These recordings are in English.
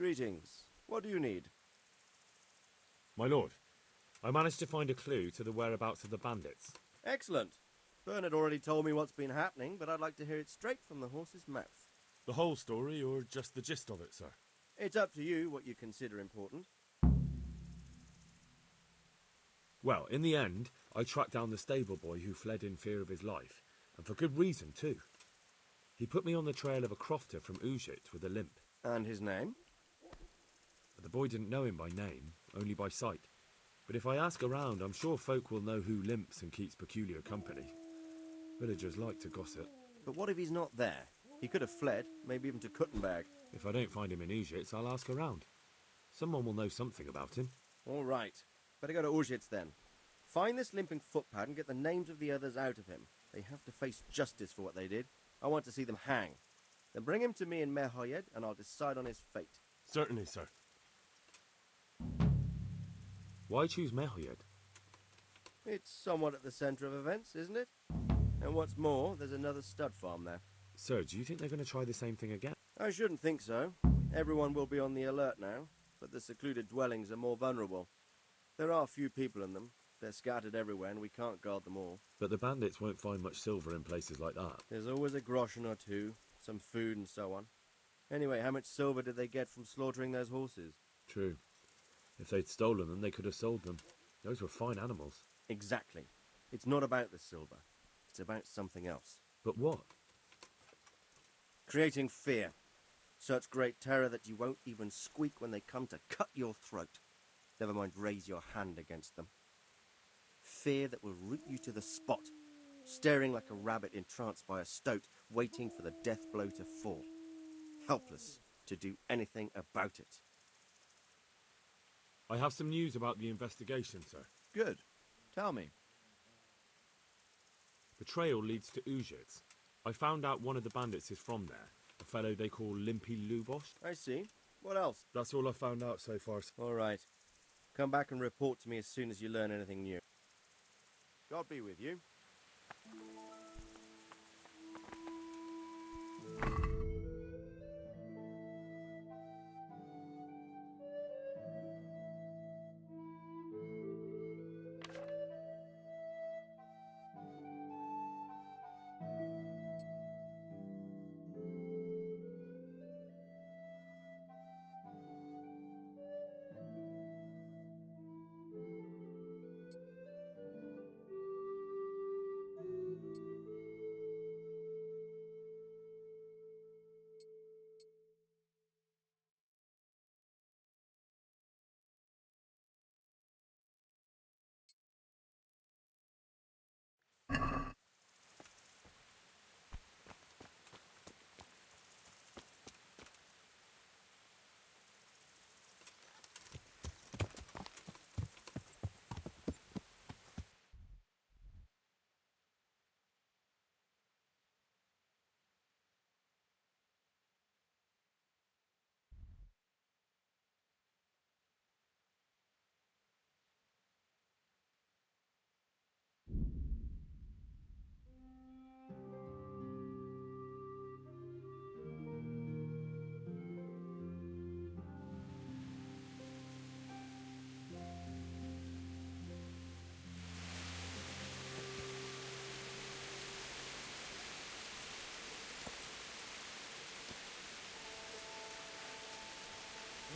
Greetings. What do you need? My lord, I managed to find a clue to the whereabouts of the bandits. Excellent. Bernard already told me what's been happening, but I'd like to hear it straight from the horse's mouth. The whole story, or just the gist of it, sir? It's up to you what you consider important. Well, in the end, I tracked down the stable boy who fled in fear of his life, and for good reason, too. He put me on the trail of a crofter from Ujit with a limp. And his name? But the boy didn't know him by name, only by sight. But if I ask around, I'm sure folk will know who limps and keeps peculiar company. Villagers like to gossip. But what if he's not there? He could have fled, maybe even to Kuttenberg. If I don't find him in Ujit, I'll ask around. Someone will know something about him. All right. Better go to Ujits then. Find this limping footpad and get the names of the others out of him. They have to face justice for what they did. I want to see them hang. Then bring him to me in Merhoyed and I'll decide on his fate. Certainly, sir. Why choose Merhoyed? It's somewhat at the centre of events, isn't it? And what's more, there's another stud farm there. Sir, do you think they're going to try the same thing again? I shouldn't think so. Everyone will be on the alert now, but the secluded dwellings are more vulnerable. There are few people in them. They're scattered everywhere and we can't guard them all. But the bandits won't find much silver in places like that. There's always a groschen or two, some food and so on. Anyway, how much silver did they get from slaughtering those horses? True. If they'd stolen them, they could have sold them. Those were fine animals. Exactly. It's not about the silver. It's about something else. But what? Creating fear. Such great terror that you won't even squeak when they come to cut your throat. Never mind raise your hand against them. Fear that will root you to the spot, staring like a rabbit entranced by a stoat, waiting for the death blow to fall. Helpless to do anything about it. I have some news about the investigation, sir. Good. Tell me. The trail leads to Ujits. I found out one of the bandits is from there, a fellow they call Limpy Lubosh. I see. What else? That's all I found out so far. All right. Come back and report to me as soon as you learn anything new. God be with you.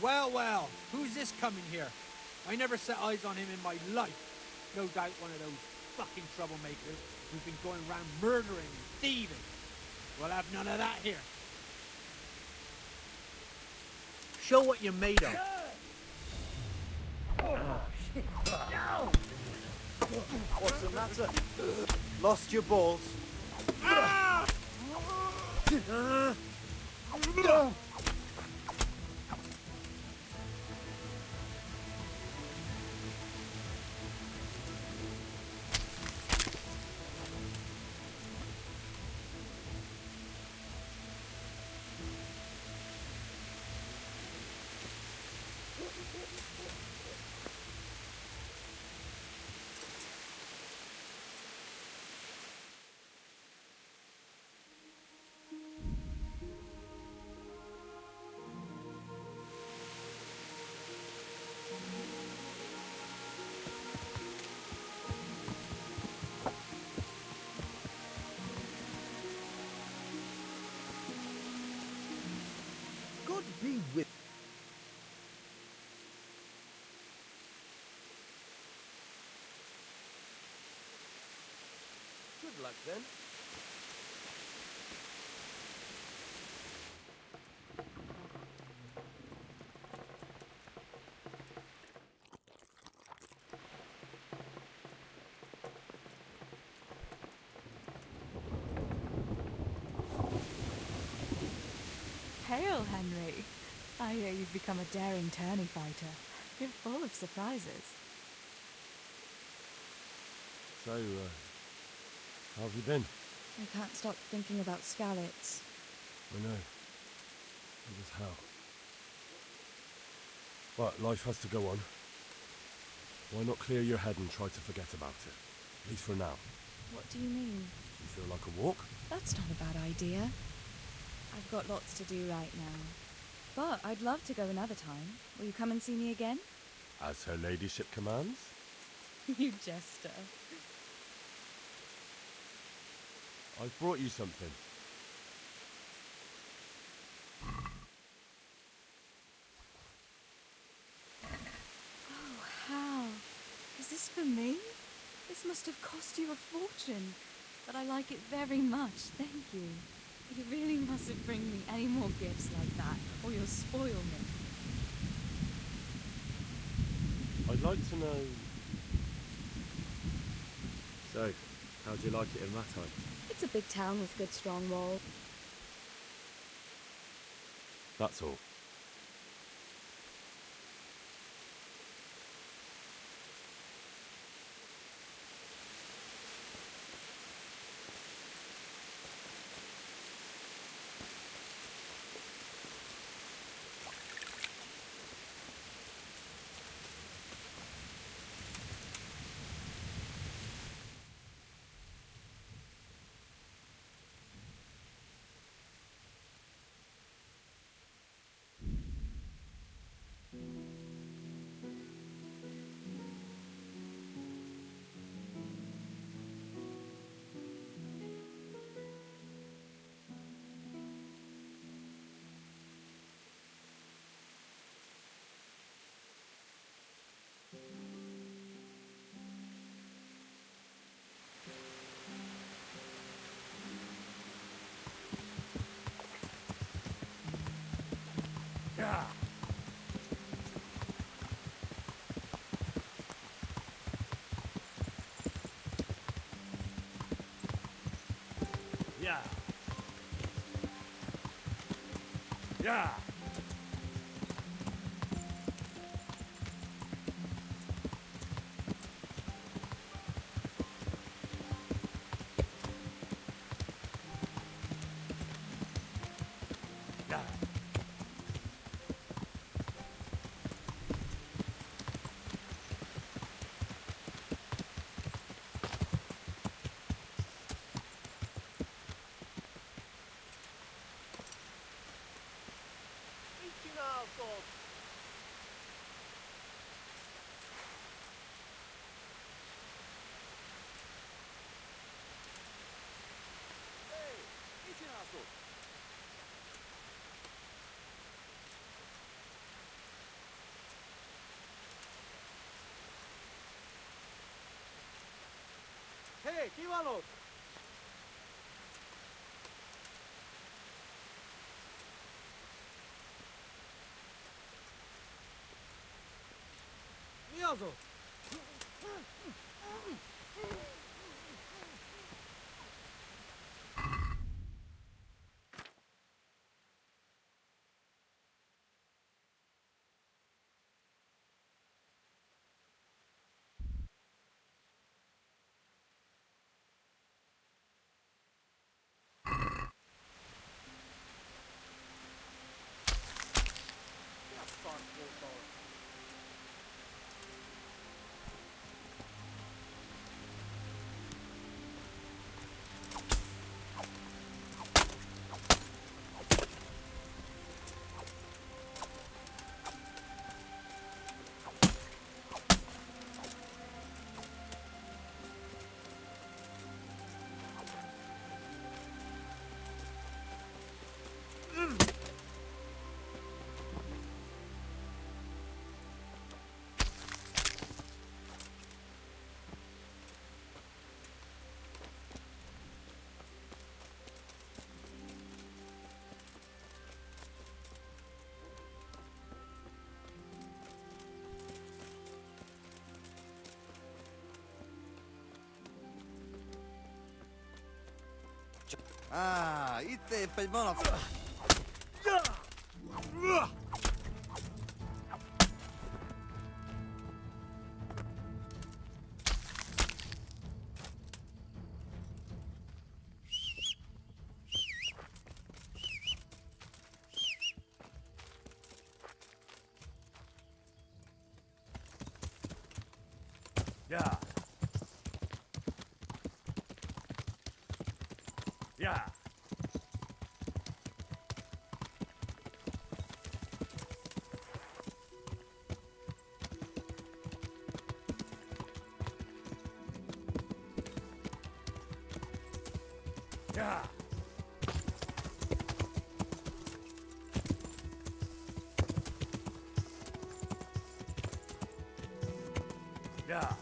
Well, well, who's this coming here? I never set eyes on him in my life. No doubt one of those fucking troublemakers who've been going around murdering and thieving. We'll have none of that here. Show what you're made of. What's the matter? Lost your balls? God be with. Good luck then. Hail, Henry. I hear you've become a daring tourney fighter. You're full of surprises. So, how have you been? I can't stop thinking about Skalitz. I know. It was hell. But life has to go on. Why not clear your head and try to forget about it? At least for now. What do you mean? You feel like a walk? That's not a bad idea. I've got lots to do right now. But I'd love to go another time. Will you come and see me again? As her ladyship commands? You jester. I've brought you something. Oh, how? Is this for me? This must have cost you a fortune. But I like it very much, thank you. You really mustn't bring me any more gifts like that, or you'll spoil me. I'd like to know... So, how'd you like it in Matai? It's a big town with good strong walls. That's all. Yeah. Yeah. Yeah. Yeah. Hey, Kiwalo! Miyazo! Ah, ite pelmona. Yeah. Yeah. Yeah. Yeah.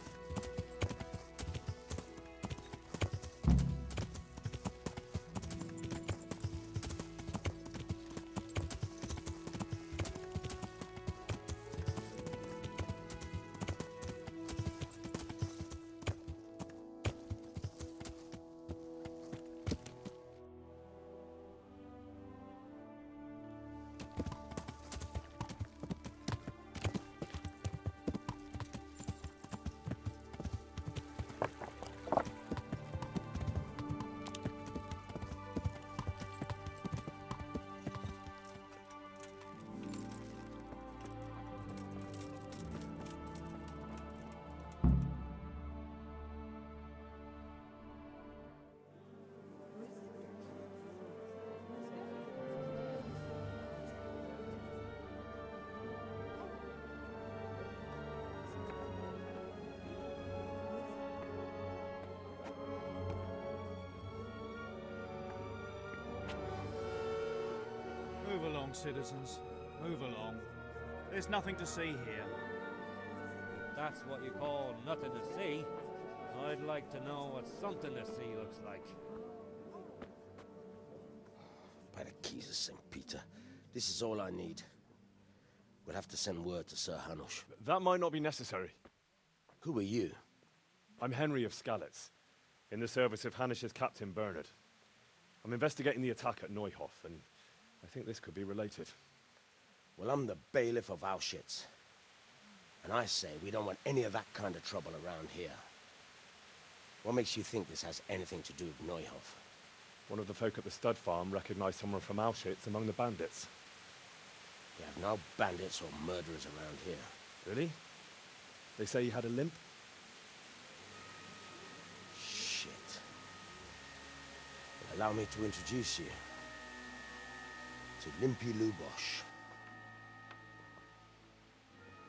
Move along, citizens. Move along. There's nothing to see here. That's what you call nothing to see. I'd like to know what something to see looks like. By the keys of St. Peter, this is all I need. We'll have to send word to Sir Hanush. That might not be necessary. Who are you? I'm Henry of Skalitz, in the service of Hanush's Captain Bernard. I'm investigating the attack at Neuhof, and I think this could be related. Well, I'm the bailiff of Auschwitz. And I say we don't want any of that kind of trouble around here. What makes you think this has anything to do with Neuhof? One of the folk at the stud farm recognized someone from Auschwitz among the bandits. We have no bandits or murderers around here. Really? They say he had a limp? Shit. Well, allow me to introduce you to Limpy Lubosh.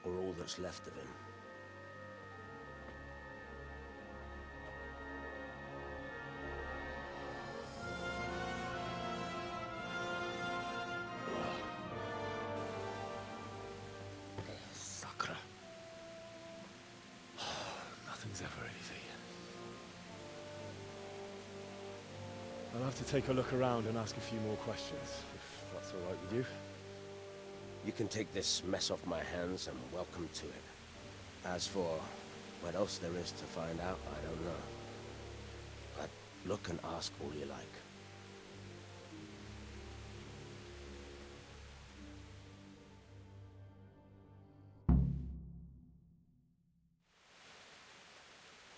Or all that's left of him. Sacre. Nothing's ever easy. I'll have to take a look around and ask a few more questions, if that's all right with you. You can take this mess off my hands and welcome to it. As for what else there is to find out, I don't know. But look and ask all you like.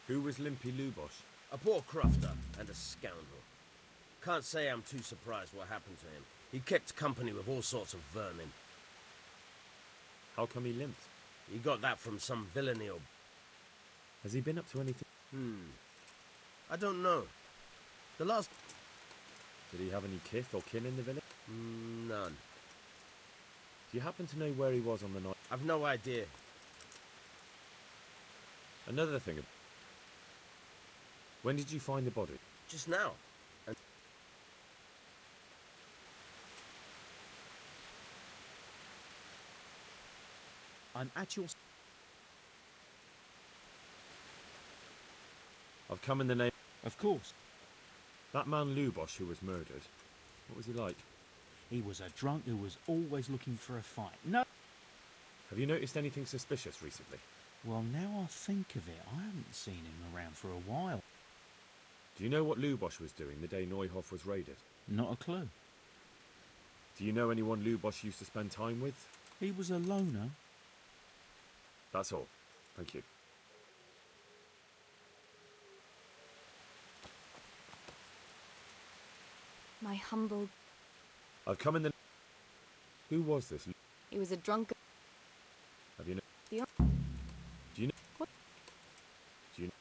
Who was Limpy Lubosh? A poor crofter and a scoundrel. Can't say I'm too surprised what happened to him. He kept company with all sorts of vermin. How come he limped? He got that from some villainy or... Has he been up to anything? I don't know. The last... Did he have any kith or kin in the village? None. Do you happen to know where he was on the night? I've no idea. Another thing. When did you find the body? Just now. And I'm at your... I've come in the name... Of course. That man Lubosh who was murdered. What was he like? He was a drunk who was always looking for a fight. No. Have you noticed anything suspicious recently? Well, now I think of it, I haven't seen him around for a while. Do you know what Lubosh was doing the day Neuhoff was raided? Not a clue. Do you know anyone Lubosh used to spend time with? He was a loner. That's all. Thank you. My humble... I've come in the... Who was this? He was a drunk... Have you know... The... Do you know... What? Do you know...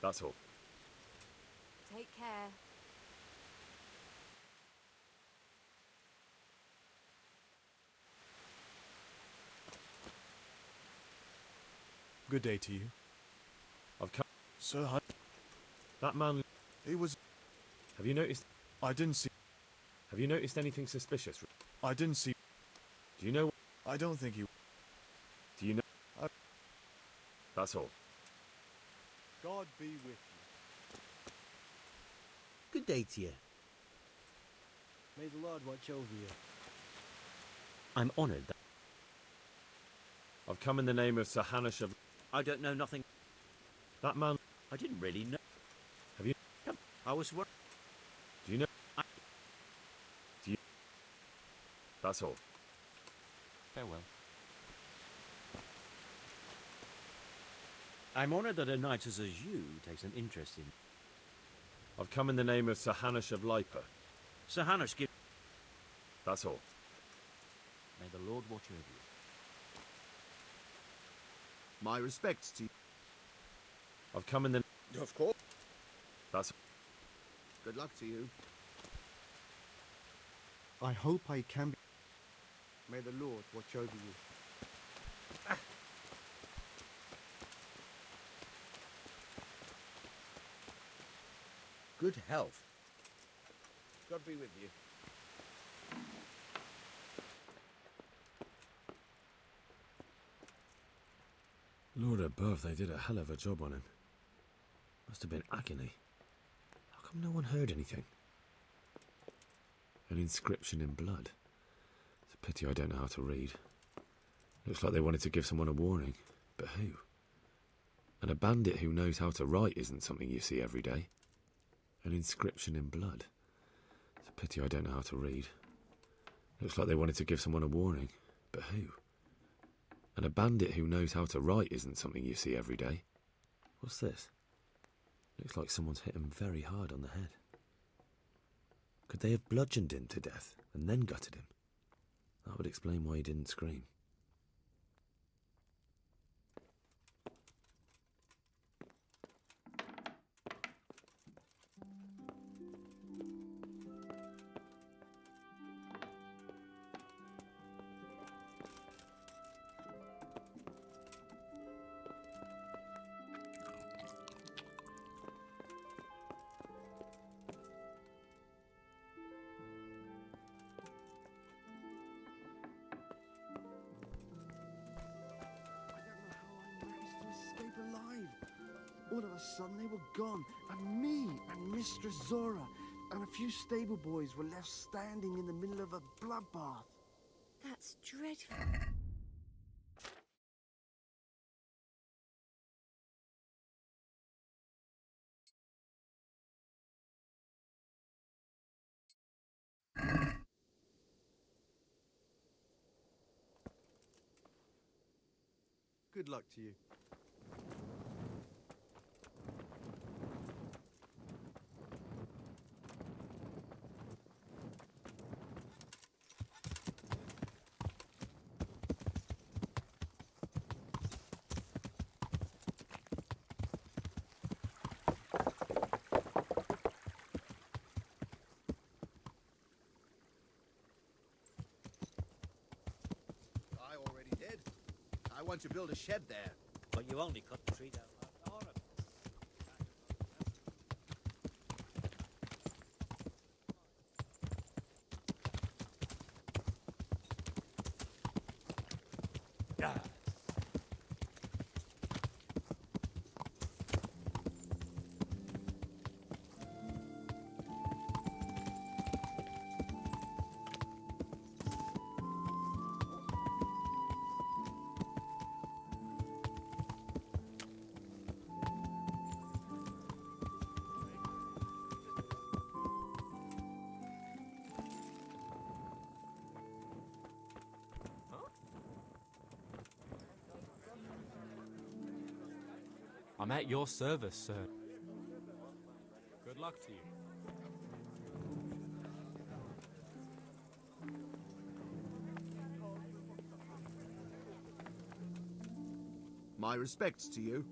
That's all. Take care. Good day to you. I've come... Sir, That man... he was... Have you noticed... I didn't see... Have you noticed anything suspicious? I didn't see... Do you know... I don't think he... Do you know... I... That's all. God be with you. Good day to you. May the Lord watch over you. I'm honoured that... I've come in the name of Sir Hanush of... I don't know nothing. That man... I didn't really know. Have you... I was worried. Do you know... Do you... That's all. Farewell. I'm honoured that a knight such as you takes an interest in... I've come in the name of Sir Hanush of Lipa. Sir Hanush, give... That's all. May the Lord watch over you. My respects to you. I've come in the... Of course. That's... Good luck to you. I hope I can be... May the Lord watch over you. Good health. God be with you. Lord above, they did a hell of a job on him. Must have been agony. How come no one heard anything? An inscription in blood. It's a pity I don't know how to read. Looks like they wanted to give someone a warning. But who? And a bandit who knows how to write isn't something you see every day. An inscription in blood. It's a pity I don't know how to read. Looks like they wanted to give someone a warning. But who? And a bandit who knows how to write isn't something you see every day. What's this? Looks like someone's hit him very hard on the head. Could they have bludgeoned him to death and then gutted him? That would explain why he didn't scream. All of a sudden they were gone, and me and Mistress Zora and a few stable boys were left standing in the middle of a bloodbath. That's dreadful. Good luck to you. I already did. I want to build a shed there. But you only cut the tree down last autumn. Yeah. I'm at your service, sir. Good luck to you. My respects to you.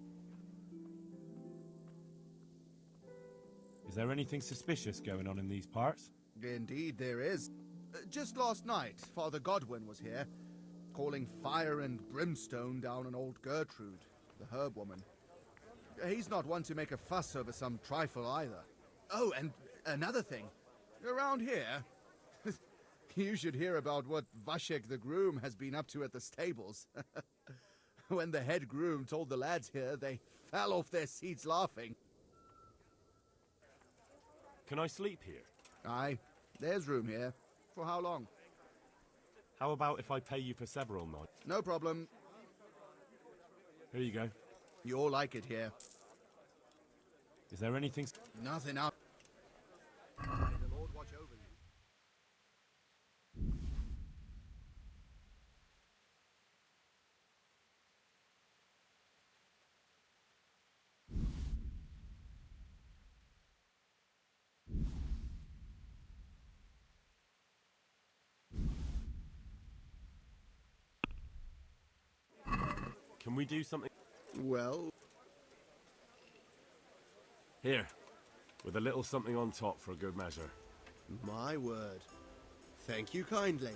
Is there anything suspicious going on in these parts? Indeed there is. Just last night, Father Godwin was here, calling fire and brimstone down on old Gertrude, the herb woman. He's not one to make a fuss over some trifle either. Oh, and another thing. Around here, you should hear about what Vashek the groom has been up to at the stables. When the head groom told the lads here, they fell off their seats laughing. Can I sleep here? Aye, there's room here. For how long? How about if I pay you for several nights? No problem. Here you go. You'll like it here. Is there anything... Nothing up. May the Lord watch over you. Can we do something? Well, Here, with a little something on top for a good measure. My word. Thank you kindly.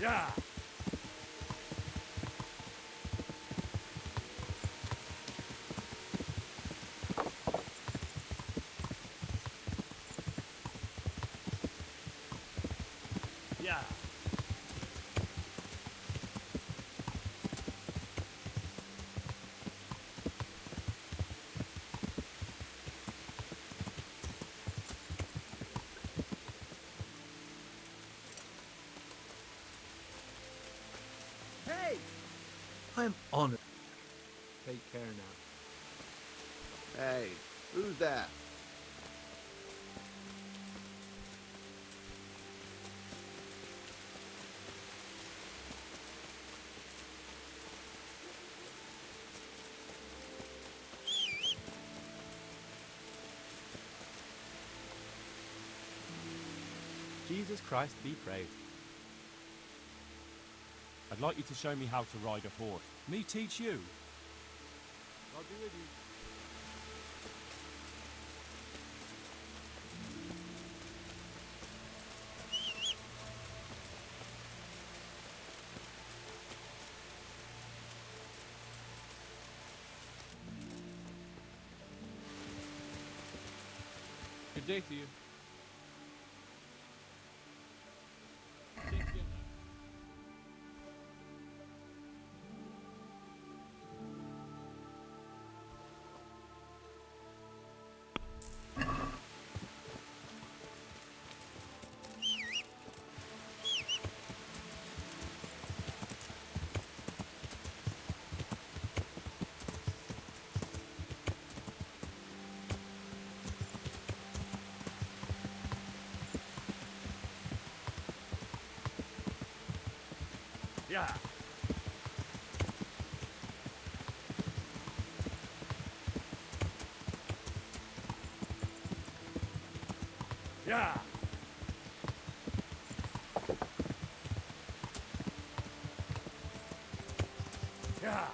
Yeah. Yeah. Hey! I'm honored. Take care now. Hey, who's that? Jesus Christ be praised. I'd like you to show me how to ride a horse. Me teach you. I'll be with you. Good day to you. Yeah. Yeah. Yeah.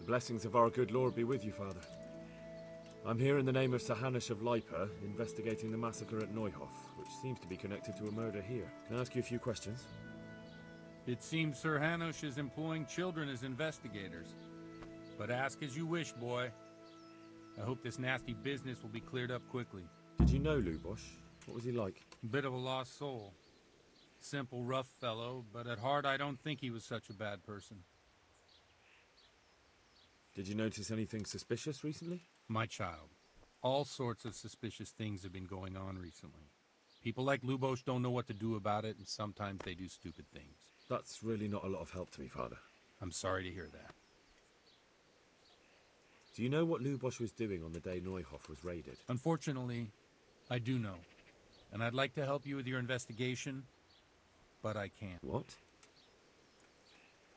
The blessings of our good Lord be with you, Father. I'm here in the name of Sir Hanush of Lipa, investigating the massacre at Neuhof, which seems to be connected to a murder here. Can I ask you a few questions? It seems Sir Hanush is employing children as investigators. But ask as you wish, boy. I hope this nasty business will be cleared up quickly. Did you know Lubosh? What was he like? Bit of a lost soul. Simple, rough fellow, but at heart I don't think he was such a bad person. Did you notice anything suspicious recently? My child, all sorts of suspicious things have been going on recently. People like Lubosh don't know what to do about it, and sometimes they do stupid things. That's really not a lot of help to me, Father. I'm sorry to hear that. Do you know what Lubosh was doing on the day Neuhof was raided? Unfortunately, I do know. And I'd like to help you with your investigation, but I can't. What?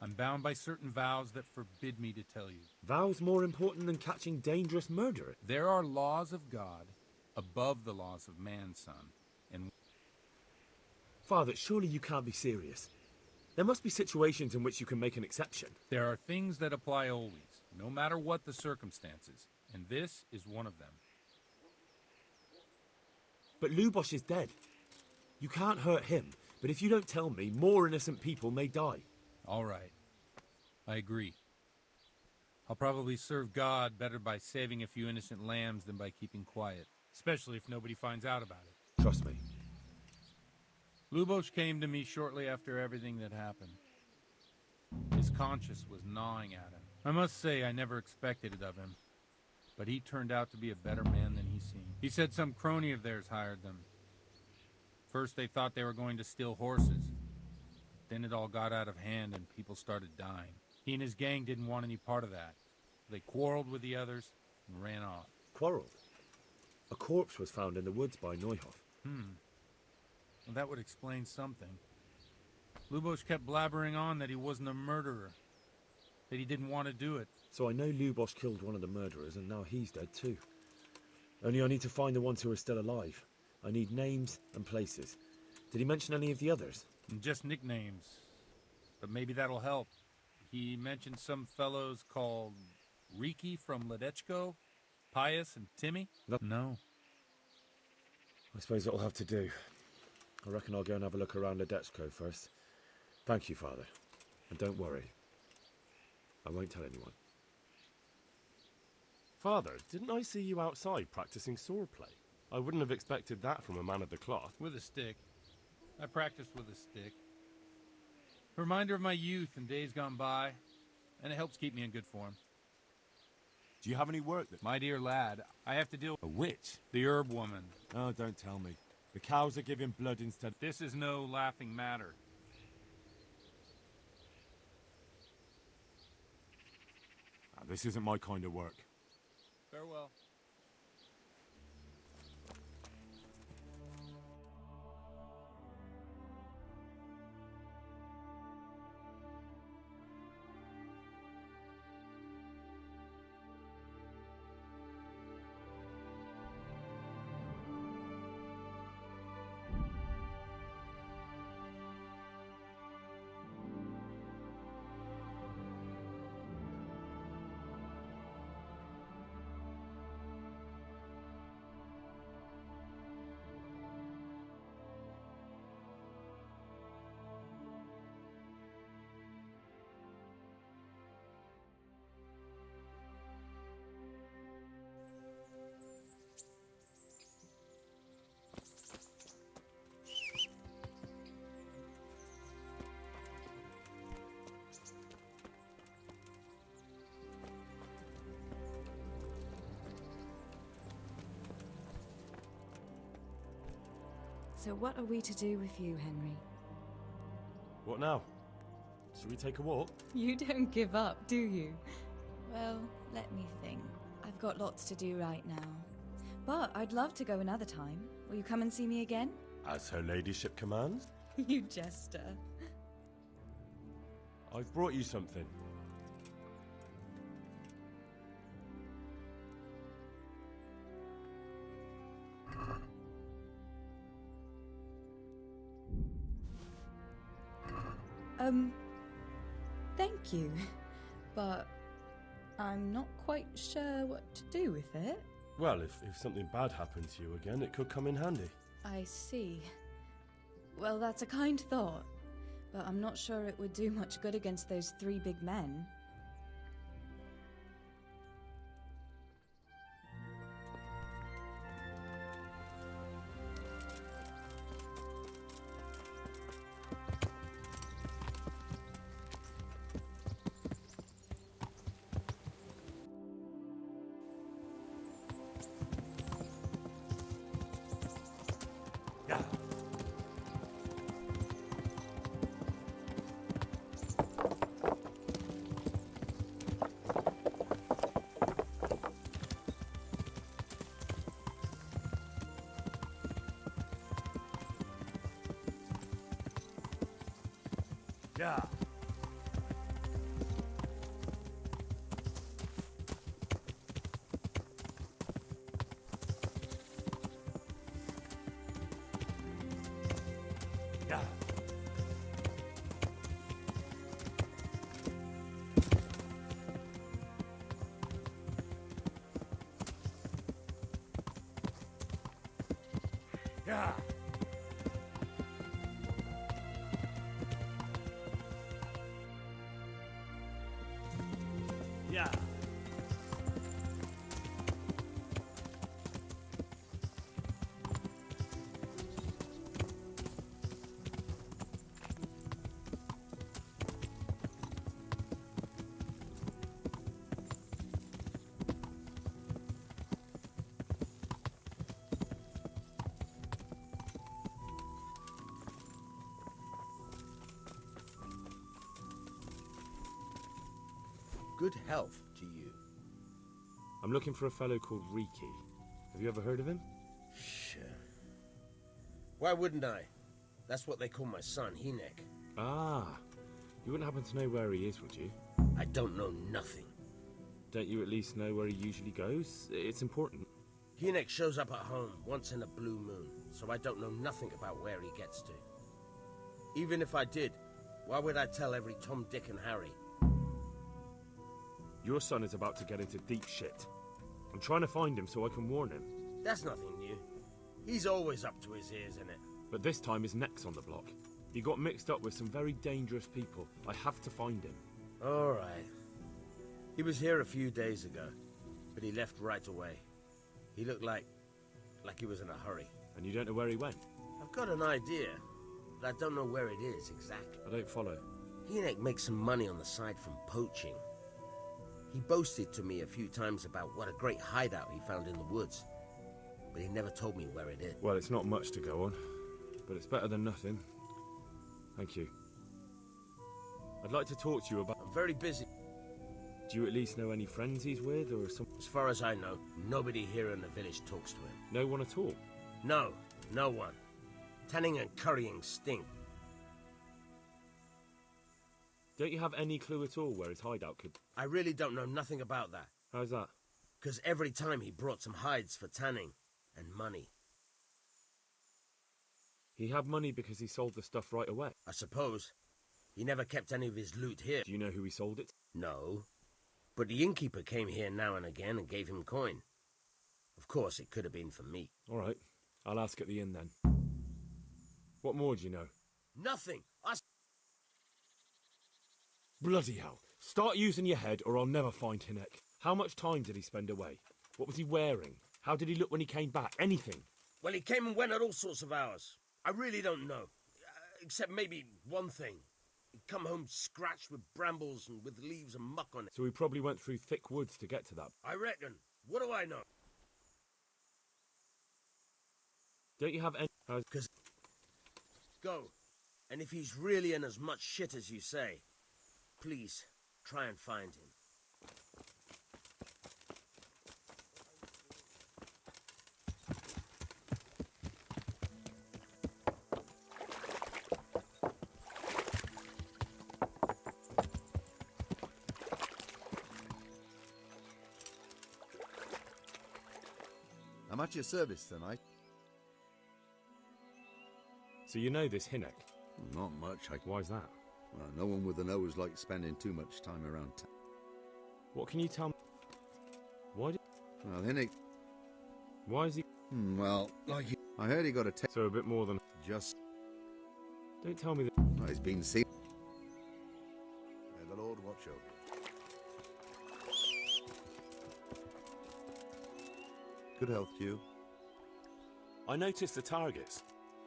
I'm bound by certain vows that forbid me to tell you. Vows more important than catching dangerous murderers? There are laws of God above the laws of man, son. And Father, surely you can't be serious. There must be situations in which you can make an exception. there are things that apply always, no matter what the circumstances. And this is one of them. But Lubosh is dead. You can't hurt him, but if you don't tell me, more innocent people may die. All right. I agree. I'll probably serve God better by saving a few innocent lambs than by keeping quiet. Especially if nobody finds out about it. Trust me. Lubosh came to me shortly after everything that happened. His conscience was gnawing at him. I must say I never expected it of him. But he turned out to be a better man than he seemed. He said some crony of theirs hired them. First they thought they were going to steal horses. Then it all got out of hand and people started dying. He and his gang didn't want any part of that. They quarreled with the others and ran off. Quarreled? A corpse was found in the woods by Neuhof. Well, that would explain something. Lubosh kept blabbering on that he wasn't a murderer. That he didn't want to do it. So I know Lubosh killed one of the murderers and now he's dead too. Only I need to find the ones who are still alive. I need names and places. Did he mention any of the others? Just nicknames. But maybe that'll help. He mentioned some fellows called Riki from Ledechko, Pius and Timmy? No. I suppose it'll have to do. I reckon I'll go and have a look around Ledechko first. Thank you, Father. And don't worry. I won't tell anyone. Father, didn't I see you outside practicing swordplay? I wouldn't have expected that from a man of the cloth. With a stick. I practiced with a stick. A reminder of my youth and days gone by, and it helps keep me in good form. Do you have any work that... My dear lad, I have to deal with A witch? the herb woman. Oh, don't tell me. The cows are giving blood instead... This is no laughing matter. This isn't my kind of work. Farewell. So what are we to do with you, Henry? What now? Shall we take a walk? You don't give up, do you? Well, let me think. I've got lots to do right now. But I'd love to go another time. Will you come and see me again? As her ladyship commands. You jester. I've brought you something. Thank you. But I'm not quite sure what to do with it. Well, if something bad happened to you again, it could come in handy. I see. Well, that's a kind thought. But I'm not sure it would do much good against those 3 big men. Yeah. Yeah. Yeah. Yeah. Yeah. Good health to you. I'm looking for a fellow called Riki. Have you ever heard of him? Sure. Why wouldn't I? That's what they call my son, Hinek. Ah, you wouldn't happen to know where he is, would you? I don't know nothing. Don't you at least know where he usually goes? It's important. Hinek shows up at home once in a blue moon, so I don't know nothing about where he gets to. Even if I did, why would I tell every Tom, Dick and Harry? Your son is about to get into deep shit. I'm trying to find him so I can warn him. That's nothing new. He's always up to his ears in it. But this time his neck's on the block. He got mixed up with some very dangerous people. I have to find him. All right. He was here a few days ago, but he left right away. He looked like he was in a hurry. And you don't know where he went? I've got an idea, but I don't know where it is exactly. I don't follow. Hinek makes some money on the side from poaching. He boasted to me a few times about what a great hideout he found in the woods, but he never told me where it is. Well, it's not much to go on, but it's better than nothing. Thank you. I'd like to talk to you about... I'm very busy. Do you at least know any friends he's with, or some... As far as I know, nobody here in the village talks to him. No one at all? No, no one. Tanning and currying stink. Don't you have any clue at all where his hideout could... I really don't know nothing about that. How's that? Because every time he brought some hides for tanning, and money. He had money because he sold the stuff right away? I suppose. He never kept any of his loot here. Do you know who he sold it? No. But the innkeeper came here now and again and gave him coin. Of course, it could have been for me. All right. I'll ask at the inn then. What more do you know? Nothing. Bloody hell. Start using your head or I'll never find Hinek. How much time did he spend away? What was he wearing? How did he look when he came back? Anything? Well, he came and went at all sorts of hours. I really don't know. Except maybe one thing. He'd come home scratched with brambles and with leaves and muck on it. So he probably went through thick woods to get to that. I reckon. What do I know? Don't you have any... Because Go. And if he's really in as much shit as you say, please, try and find him. I'm at your service tonight. So you know this Hinnock? Not much. Why's that? Well, no one with a nose likes spending too much time around town. What can you tell me? Why did... Well, Hinnick... Why is he... well, like you... I heard he got a text. So a bit more than... Just... Don't tell me that... Well, he's been seen. May the Lord watch over you. Good health to you. I noticed the targets.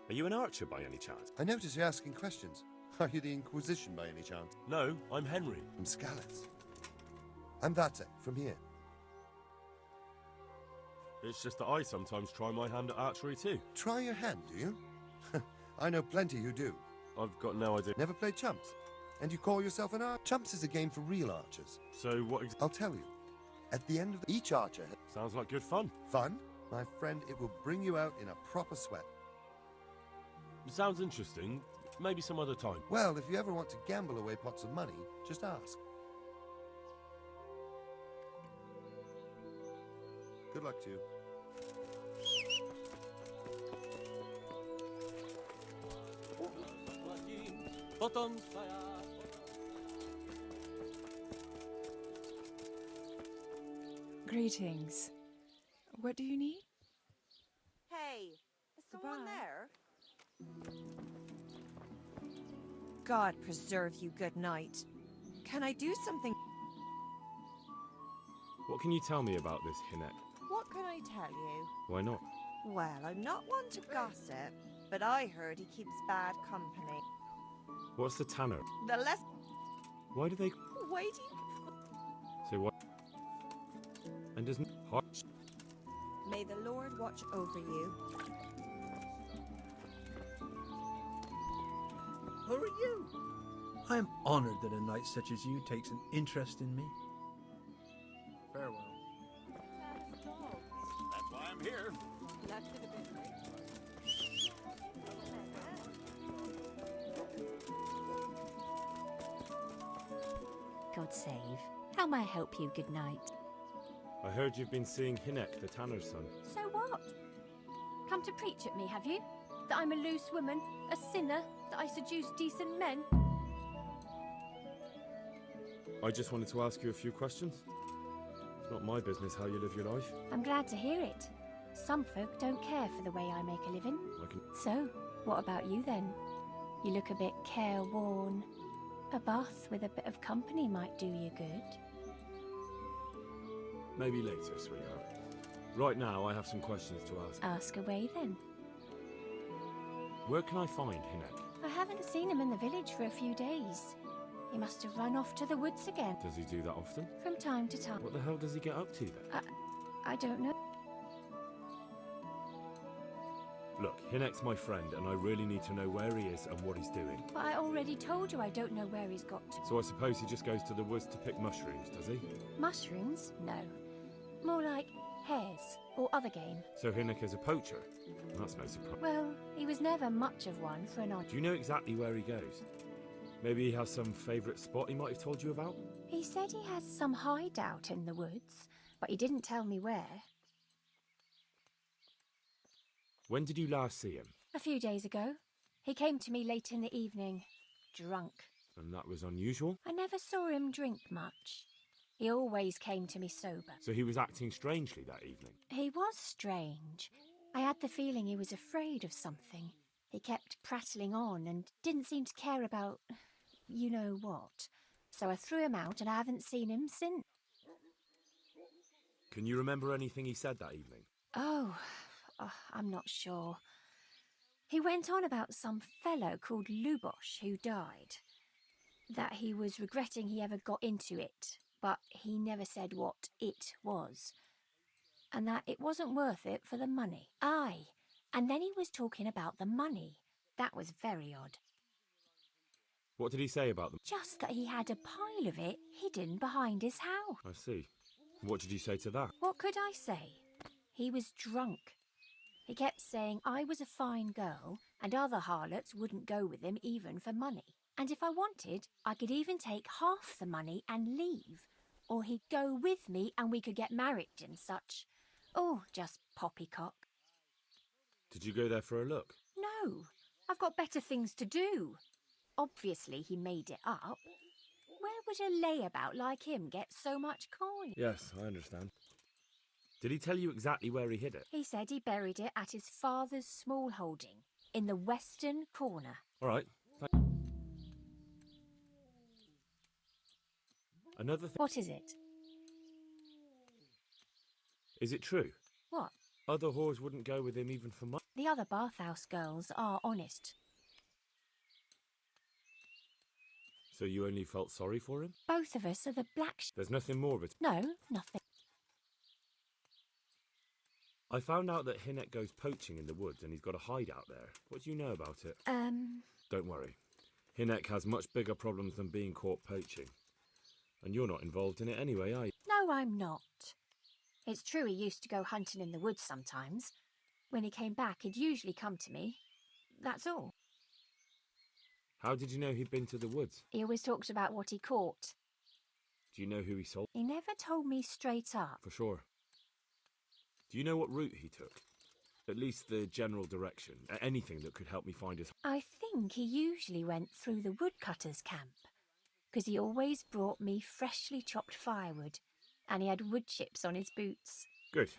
Are you an archer by any chance? I notice you're asking questions. Are you the Inquisition by any chance? No, I'm Henry. From Scalets. I'm Vatek, from here. It's just that I sometimes try my hand at archery too. Try your hand, do you? I know plenty who do. I've got no idea. Never played Chumps? And you call yourself an archer? Chumps is a game for real archers. So what I'll tell you. At the end of each archer... Sounds like good fun. Fun? My friend, it will bring you out in a proper sweat. Sounds interesting. Maybe some other time. Well, if you ever want to gamble away pots of money, just ask. Good luck to you. Greetings. What do you need? Hey, is someone there? God preserve you, good night. Can I do something? What can you tell me about this Hinnock? What can I tell you? Why not? Well, I'm not one to gossip, but I heard he keeps bad company. What's the tanner? The less... Why do they... Waiting... So what... And doesn't... May the Lord watch over you. Who are you? I am honored that a knight such as you takes an interest in me. Farewell. That's why I'm here. God save. How may I help you? Good night. I heard you've been seeing Hinnock, the tanner's son. So what? Come to preach at me, have you? That I'm a loose woman, a sinner, that I seduce decent men? I just wanted to ask you a few questions. It's not my business how you live your life. I'm glad to hear it. Some folk don't care for the way I make a living. So, what about you then? You look a bit careworn. A bath with a bit of company might do you good. Maybe later, sweetheart. Right now, I have some questions to ask. Ask away then. Where can I find Hinnock? I haven't seen him in the village for a few days. He must have run off to the woods again. Does he do that often? From time to time. What the hell does he get up to then? I don't know. Look, Hinnock's my friend, and I really need to know where he is and what he's doing. But I already told you I don't know where he's got to. So I suppose he just goes to the woods to pick mushrooms, does he? Mushrooms? No. More like hares or other game. So Hinnock is a poacher? That's no surprise. Well, he was never much of one for an odd... Do you know exactly where he goes? Maybe he has some favourite spot he might have told you about? He said he has some hideout in the woods, but he didn't tell me where. When did you last see him? A few days ago. He came to me late in the evening, drunk. And that was unusual? I never saw him drink much. He always came to me sober. So he was acting strangely that evening? He was strange. I had the feeling he was afraid of something. He kept prattling on and didn't seem to care about you know what. So I threw him out and I haven't seen him since. Can you remember anything he said that evening? Oh, I'm not sure. He went on about some fellow called Lubosh who died. That he was regretting he ever got into it, but he never said what it was. And that it wasn't worth it for the money. Aye, and then he was talking about the money. That was very odd. What did he say about them? Just that he had a pile of it hidden behind his house. I see. What did you say to that? What could I say? He was drunk. He kept saying I was a fine girl and other harlots wouldn't go with him even for money. And if I wanted, I could even take half the money and leave. Or he'd go with me and we could get married and such. Oh, just poppycock. Did you go there for a look? No, I've got better things to do. Obviously he made it up. Where would a layabout like him get so much coin? Yes, I understand. Did he tell you exactly where he hid it? He said he buried it at his father's small holding, in the western corner. All right. Another thing. What is it? Is it true? What? Other whores wouldn't go with him even for money. The other bathhouse girls are honest. So you only felt sorry for him? Both of us are the black There's nothing more of it. No, nothing. I found out that Hinek goes poaching in the woods and he's got a hideout there. What do you know about it? Don't worry. Hinek has much bigger problems than being caught poaching. And you're not involved in it anyway, are you? No, I'm not. It's true he used to go hunting in the woods sometimes. When he came back, he'd usually come to me. That's all. How did you know he'd been to the woods? He always talked about what he caught. Do you know who he sold? He never told me straight up. For sure. Do you know what route he took? At least the general direction. Anything that could help me find his... I think he usually went through the woodcutter's camp, because he always brought me freshly chopped firewood, and he had wood chips on his boots. Good.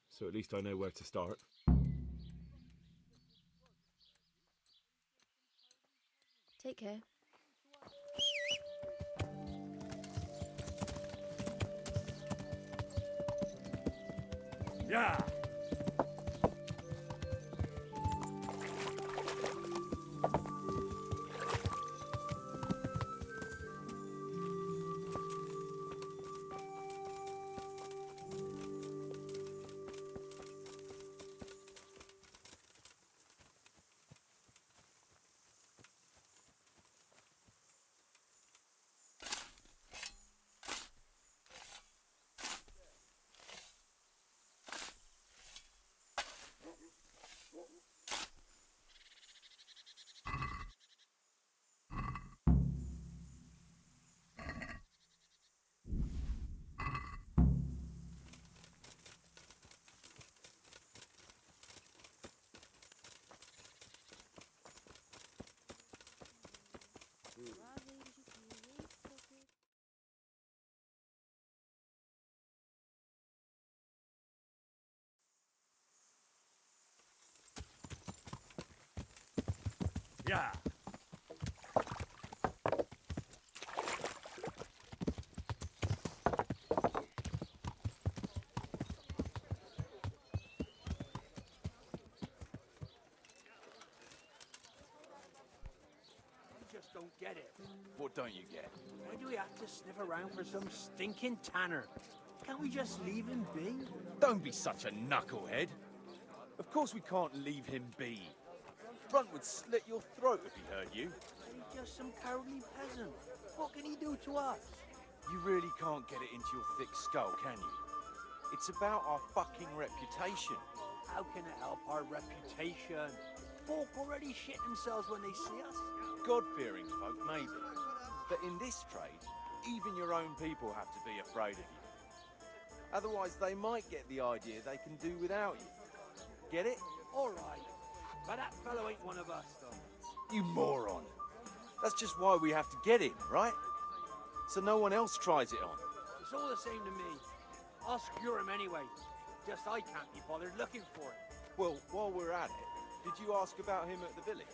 So at least I know where to start. Take care. Yeah! Yeah! Just don't get it. What don't you get? Why do we have to sniff around for some stinking tanner? Can't we just leave him be? Don't be such a knucklehead. Of course we can't leave him be. Brunt would slit your throat if he heard you. He's just some cowardly peasant. What can he do to us? You really can't get it into your thick skull, can you? It's about our fucking reputation. How can it help our reputation? Folk already shit themselves when they see us. God-fearing folk, maybe. But in this trade, even your own people have to be afraid of you. Otherwise, they might get the idea they can do without you. Get it? All right. But that fellow ain't one of us, though. You moron. That's just why we have to get him, right? So no one else tries it on. It's all the same to me. I'll secure him anyway. Just I can't be bothered looking for him. Well, while we're at it, did you ask about him at the village?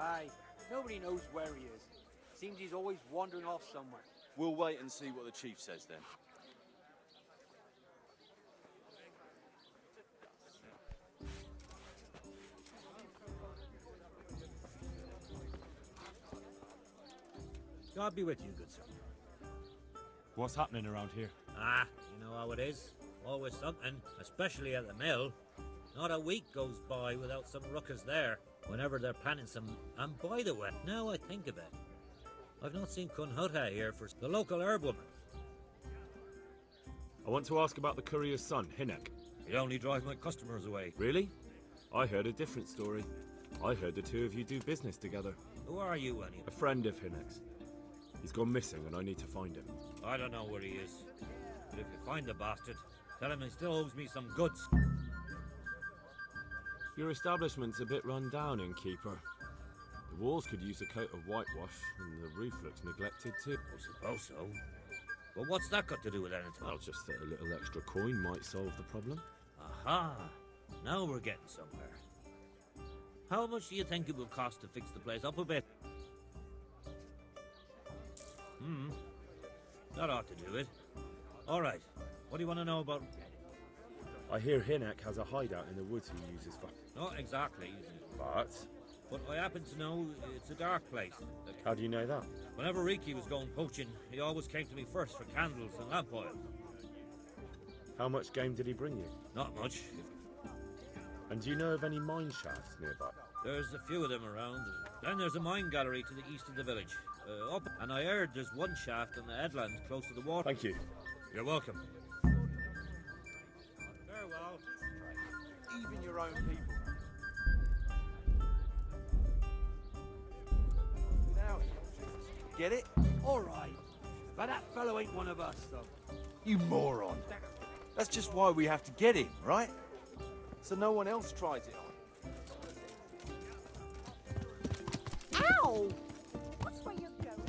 Aye. Nobody knows where he is. Seems he's always wandering off somewhere. We'll wait and see what the chief says then. God be with you, good sir. What's happening around here? Ah, you know how it is. Always something, especially at the mill. Not a week goes by without some ruckus there, whenever they're planning some... And by the way, now I think of it, I've not seen Kunhuta here for the local herb woman. I want to ask about the courier's son, Hinek. He only drives my customers away. Really? I heard a different story. I heard the two of you do business together. Who are you, anyway? A friend of Hinek's. He's gone missing and I need to find him. I don't know where he is. But if you find the bastard, tell him he still owes me some goods. Your establishment's a bit run down, innkeeper. The walls could use a coat of whitewash, and the roof looks neglected too. I suppose so. But what's that got to do with anything? I'll just that a little extra coin might solve the problem. Aha! Now we're getting somewhere. How much do you think it will cost to fix the place up a bit? That ought to do it. Alright, what do you want to know about... I hear Hinek has a hideout in the woods he uses for... Not exactly. But I happen to know it's a dark place. How do you know that? Whenever Riki was going poaching, he always came to me first for candles and lamp oil. How much game did he bring you? Not much. And do you know of any mine shafts nearby? There's a few of them around. Then there's a mine gallery to the east of the village. And I heard there's one shaft on the headland close to the water. Thank you. You're welcome. Farewell. Even your own people. Without you. Get it? Alright. But that fellow ain't one of us, though. You moron. That's just why we have to get him, right? So no one else tries it on. Ow! Watch where you're going.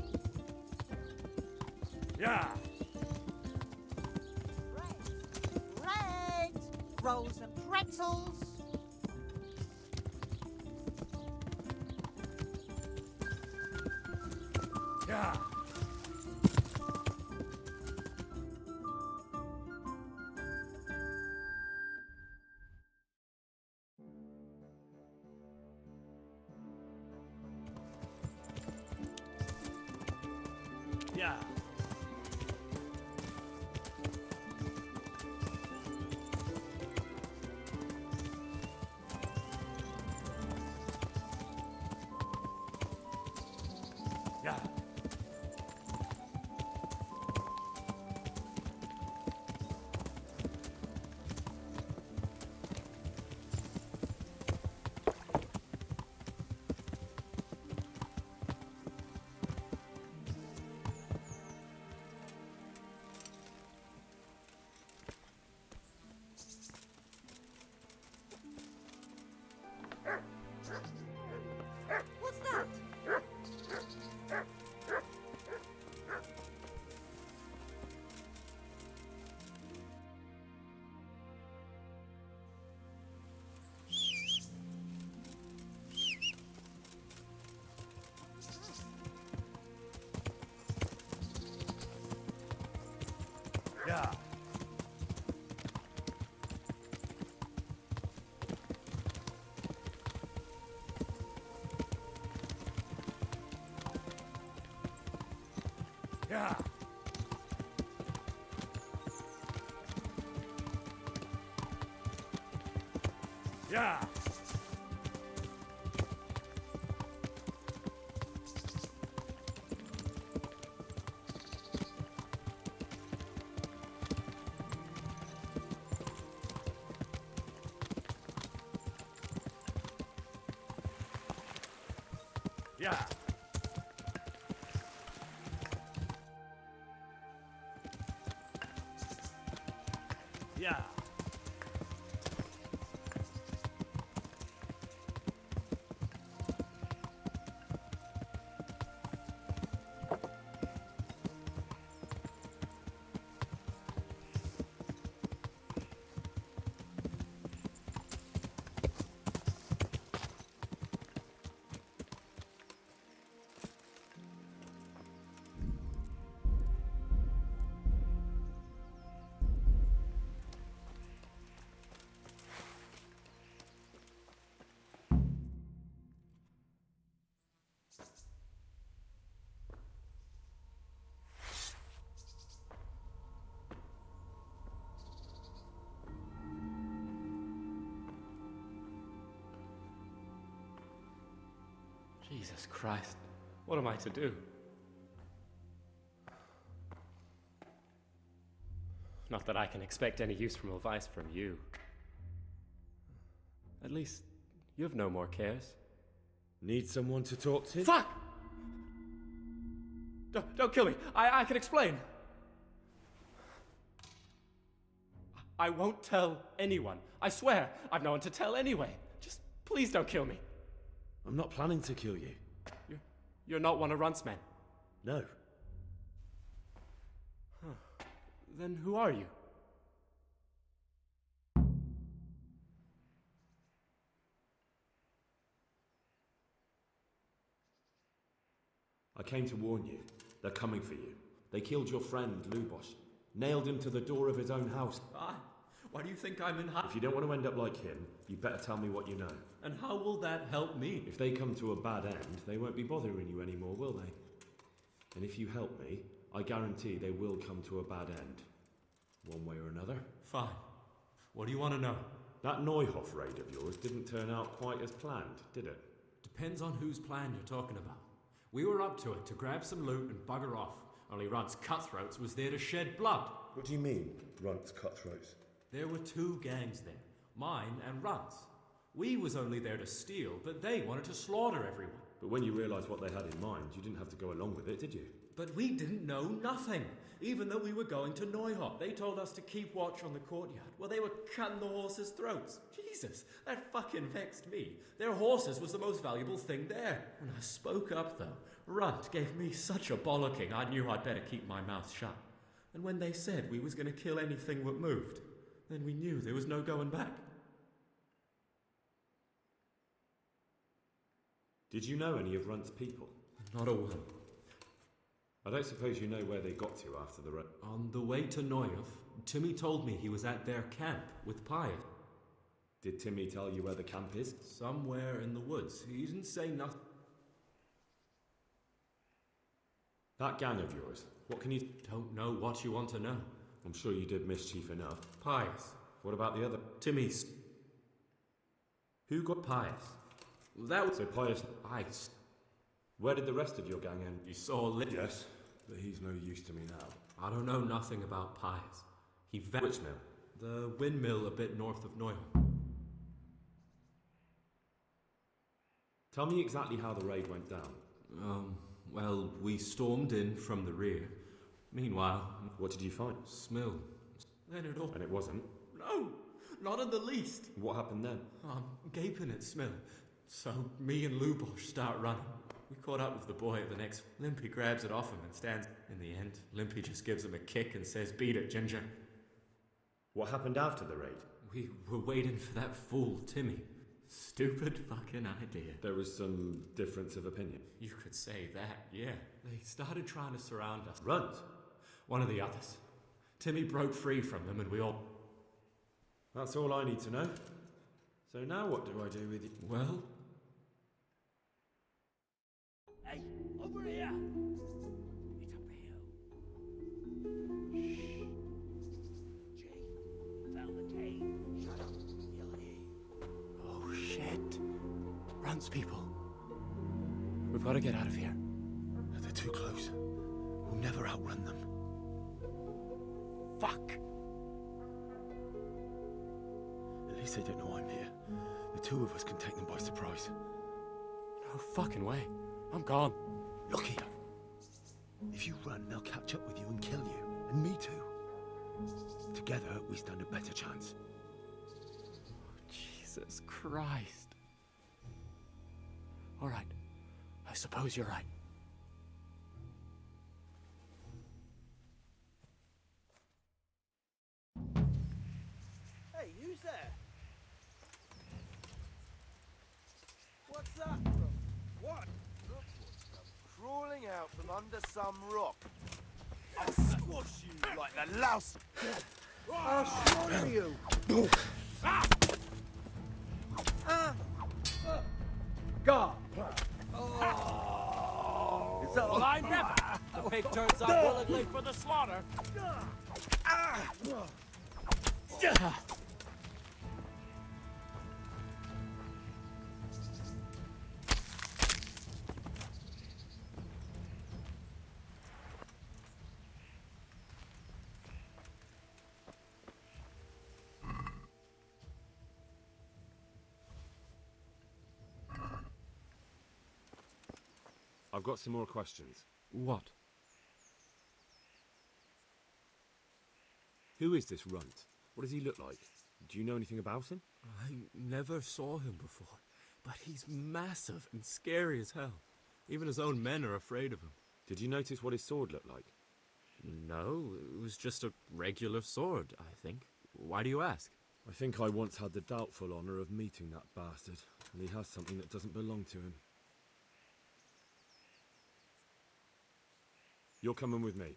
Yeah! Bread! Rolls and pretzels! Yeah! Yeah! Yeah! What's that? Yeah! Yeah! Yeah! Yeah! Yeah! Jesus Christ. What am I to do? Not that I can expect any useful advice from you. At least, you've no more cares. Need someone to talk to? Fuck! Don't kill me. I can explain. I won't tell anyone. I swear, I've no one to tell anyway. Just please don't kill me. I'm not planning to kill you. You're not one of Runt's men? No. Huh. Then who are you? I came to warn you. They're coming for you. They killed your friend, Lubosh. Nailed him to the door of his own house. Why do you think I'm in If you don't want to end up like him, you better tell me what you know. And how will that help me? If they come to a bad end, they won't be bothering you anymore, will they? And if you help me, I guarantee they will come to a bad end. One way or another. Fine. What do you want to know? That Neuhoff raid of yours didn't turn out quite as planned, did it? Depends on whose plan you're talking about. We were up to it to grab some loot and bugger off. Only Runt's cutthroats was there to shed blood. What do you mean, Runt's cutthroats? There were two gangs there, mine and Runt's. We was only there to steal, but they wanted to slaughter everyone. But when you realised what they had in mind, you didn't have to go along with it, did you? But we didn't know nothing. Even though we were going to Neuhoff, they told us to keep watch on the courtyard while they were cutting the horses' throats. Jesus, that fucking vexed me. Their horses was the most valuable thing there. When I spoke up, though, Runt gave me such a bollocking I knew I'd better keep my mouth shut. And when they said we was going to kill anything that moved, then we knew there was no going back. Did you know any of Runt's people? Not a one. I don't suppose you know where they got to after the raid? On the way to Neuhoff, Timmy told me he was at their camp with Piet. Did Timmy tell you where the camp is? Somewhere in the woods. He didn't say nothing. That gang of yours, what can you... Don't know what you want to know. I'm sure you did mischief enough. Pius. What about the other? Timmy's. Who got Pius? That was... So Pius... Where did the rest of your gang end? You saw Yes, but he's no use to me now. I don't know nothing about Pius. He Which mill? The windmill a bit north of Neuhoff. Tell me exactly how the raid went down. Well, we stormed in from the rear. Meanwhile... What did you find? Smill. Then it all... And it wasn't? No, not in the least. What happened then? I'm gaping at Smill. So me and Lubosh start running. We caught up with the boy at the next. Limpy grabs it off him and stands. In the end, Limpy just gives him a kick and says, "Beat it, Ginger." What happened after the raid? We were waiting for that fool, Timmy. Stupid fucking idea. There was some difference of opinion. You could say that, yeah. They started trying to surround us. Runt? One of the others. Timmy broke free from them and we all... That's all I need to know. So now what do I do with you? Well... Hey, over here! It's up the hill. Shh. Jay, found the cave. Shut up, he'll hear you. Oh, shit. Runt's people. We've got to get out of here. They're too close. We'll never outrun them. Fuck! At least they don't know I'm here. The two of us can take them by surprise. No fucking way. I'm gone. Look here. If you run, they'll catch up with you and kill you. And me too. Together, we stand a better chance. Jesus Christ. All right. I suppose you're right. Hey, who's there? What's that from? What? Look what's come crawling out from under some rock. I'll squash you like the louse. I'll slaughter you. God! Is that Well, I never! The pig turns up willingly for the slaughter. I've got some more questions. What? Who is this runt? What does he look like? Do you know anything about him? I never saw him before, but he's massive and scary as hell. Even his own men are afraid of him. Did you notice what his sword looked like? No, it was just a regular sword, I think. Why do you ask? I think I once had the doubtful honour of meeting that bastard, and he has something that doesn't belong to him. You're coming with me.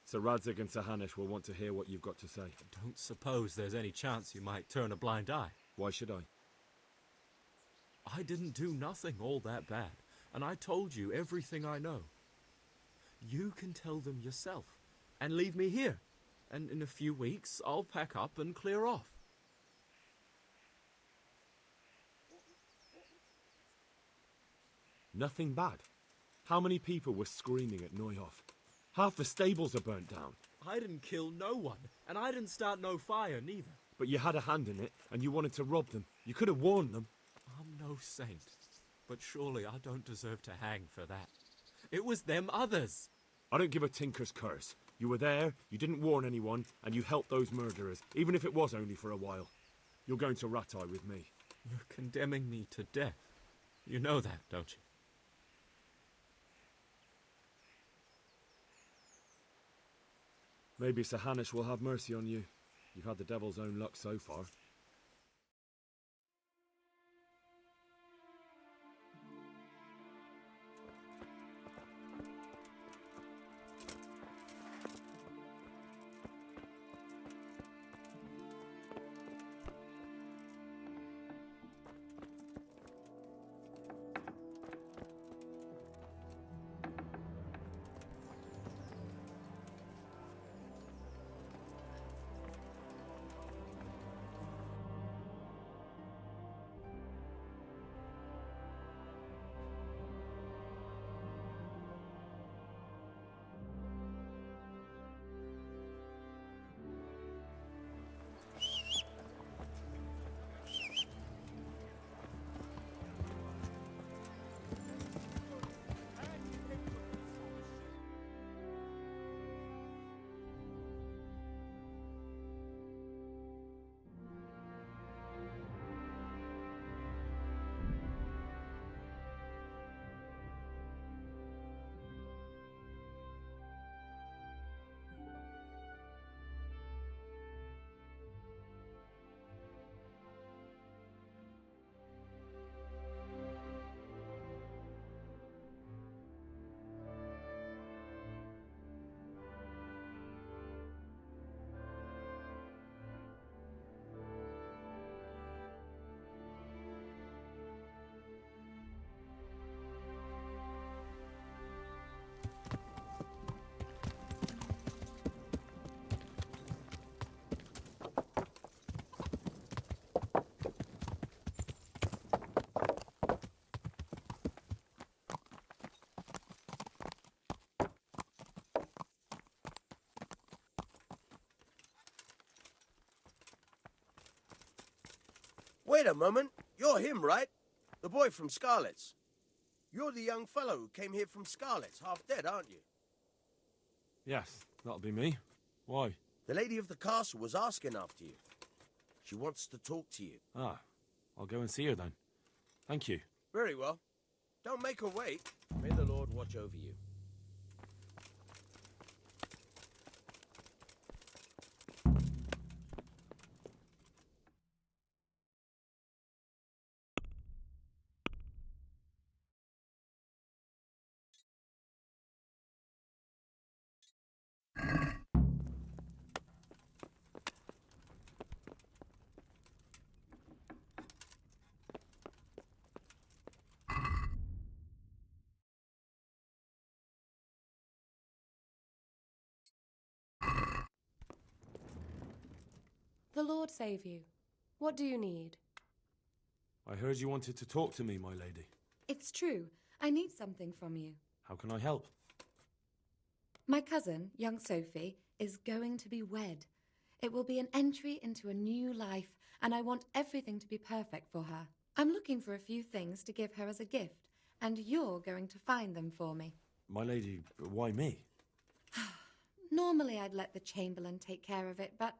Sir Radzig and Sir Hanush will want to hear what you've got to say. I don't suppose there's any chance you might turn a blind eye. Why should I? I didn't do nothing all that bad, and I told you everything I know. You can tell them yourself, and leave me here, and in a few weeks I'll pack up and clear off. Nothing bad. How many people were screaming at Neuhof? Half the stables are burnt down. I didn't kill no one, and I didn't start no fire neither. But you had a hand in it, and you wanted to rob them. You could have warned them. I'm no saint, but surely I don't deserve to hang for that. It was them others. I don't give a tinker's curse. You were there, you didn't warn anyone, and you helped those murderers, even if it was only for a while. You're going to Rattay with me. You're condemning me to death. You know that, don't you? Maybe Sir Hanush will have mercy on you. You've had the devil's own luck so far. Wait a moment. You're him, right? The boy from Scarlet's. You're the young fellow who came here from Scarlet's, half dead, aren't you? Yes, that'll be me. Why? The lady of the castle was asking after you. She wants to talk to you. Ah, I'll go and see her then. Thank you. Very well. Don't make her wait. May the Lord watch over you. The Lord save you. What do you need? I heard you wanted to talk to me, my lady. It's true. I need something from you. How can I help? My cousin, young Sophie, is going to be wed. It will be an entry into a new life, and I want everything to be perfect for her. I'm looking for a few things to give her as a gift, and you're going to find them for me. My lady, why me? Normally I'd let the Chamberlain take care of it, but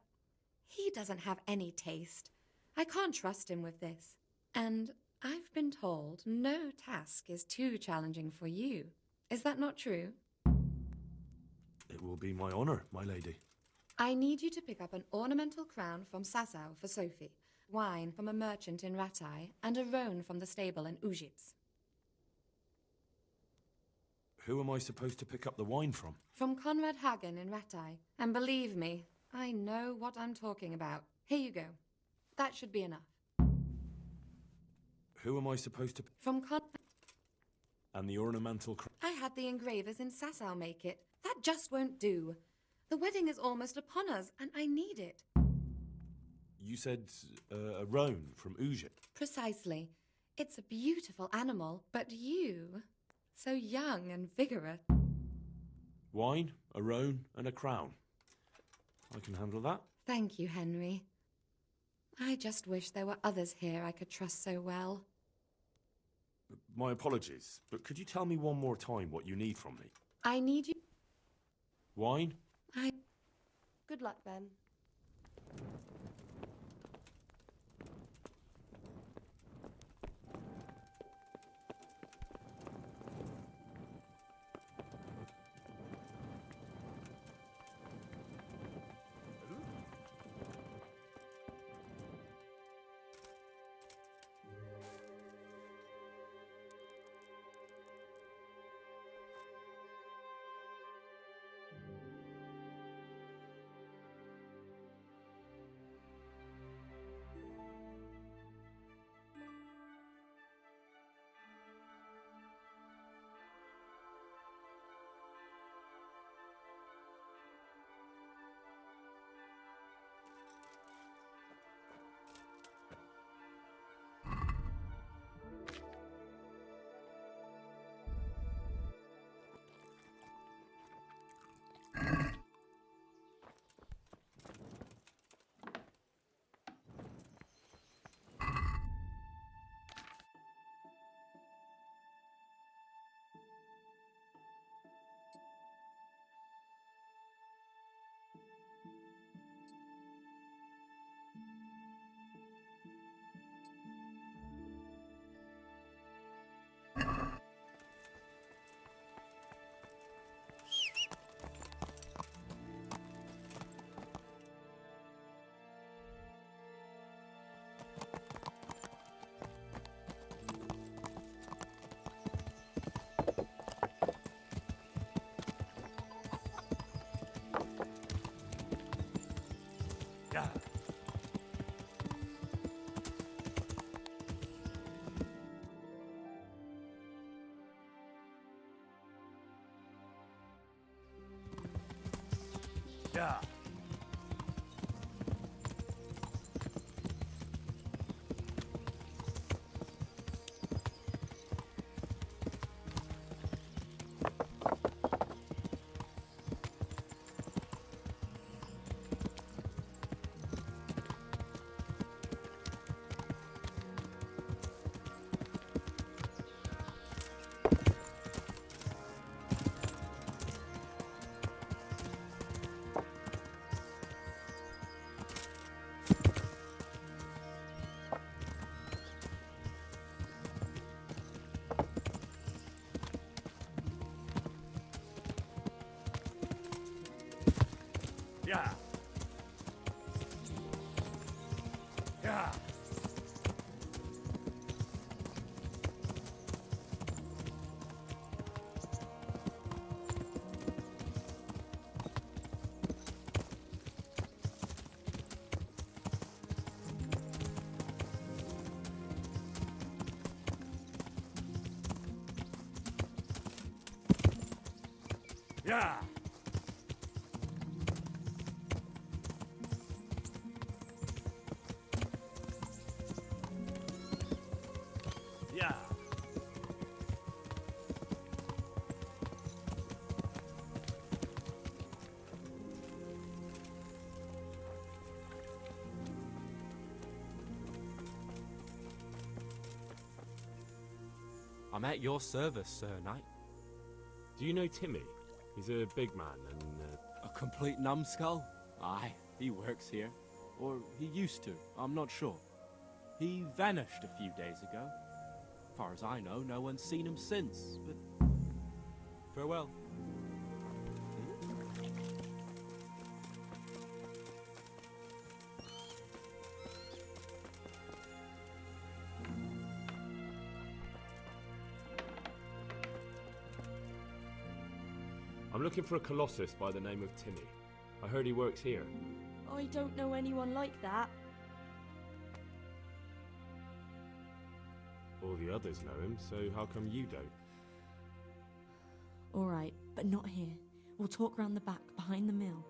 he doesn't have any taste. I can't trust him with this. And I've been told no task is too challenging for you. Is that not true? It will be my honour, my lady. I need you to pick up an ornamental crown from Sasau for Sophie, wine from a merchant in Ratai, and a roan from the stable in Ujits. Who am I supposed to pick up the wine from? From Conrad Hagen in Ratai. And believe me, I know what I'm talking about. Here you go. That should be enough. Who am I supposed to... From And the ornamental... I had the engravers in Sasau make it. That just won't do. The wedding is almost upon us, and I need it. You said a roan from Ujit. Precisely. It's a beautiful animal, but you... so young and vigorous. Wine, a roan, and a crown. I can handle that. Thank you, Henry. I just wish there were others here I could trust so well. My apologies, but could you tell me one more time what you need from me? I need you... Wine? Good luck, Ben. Yeah. Yeah. Yeah. Yeah. Yeah. Yeah. I'm at your service, Sir Knight. Do you know Timmy? He's a big man and... A complete numbskull? Aye, he works here. Or he used to, I'm not sure. He vanished a few days ago. Far as I know, no one's seen him since, but... Farewell. I'm looking for a colossus by the name of Timmy. I heard he works here. I don't know anyone like that. All the others know him, so how come you don't? All right, but not here. We'll talk round the back, behind the mill.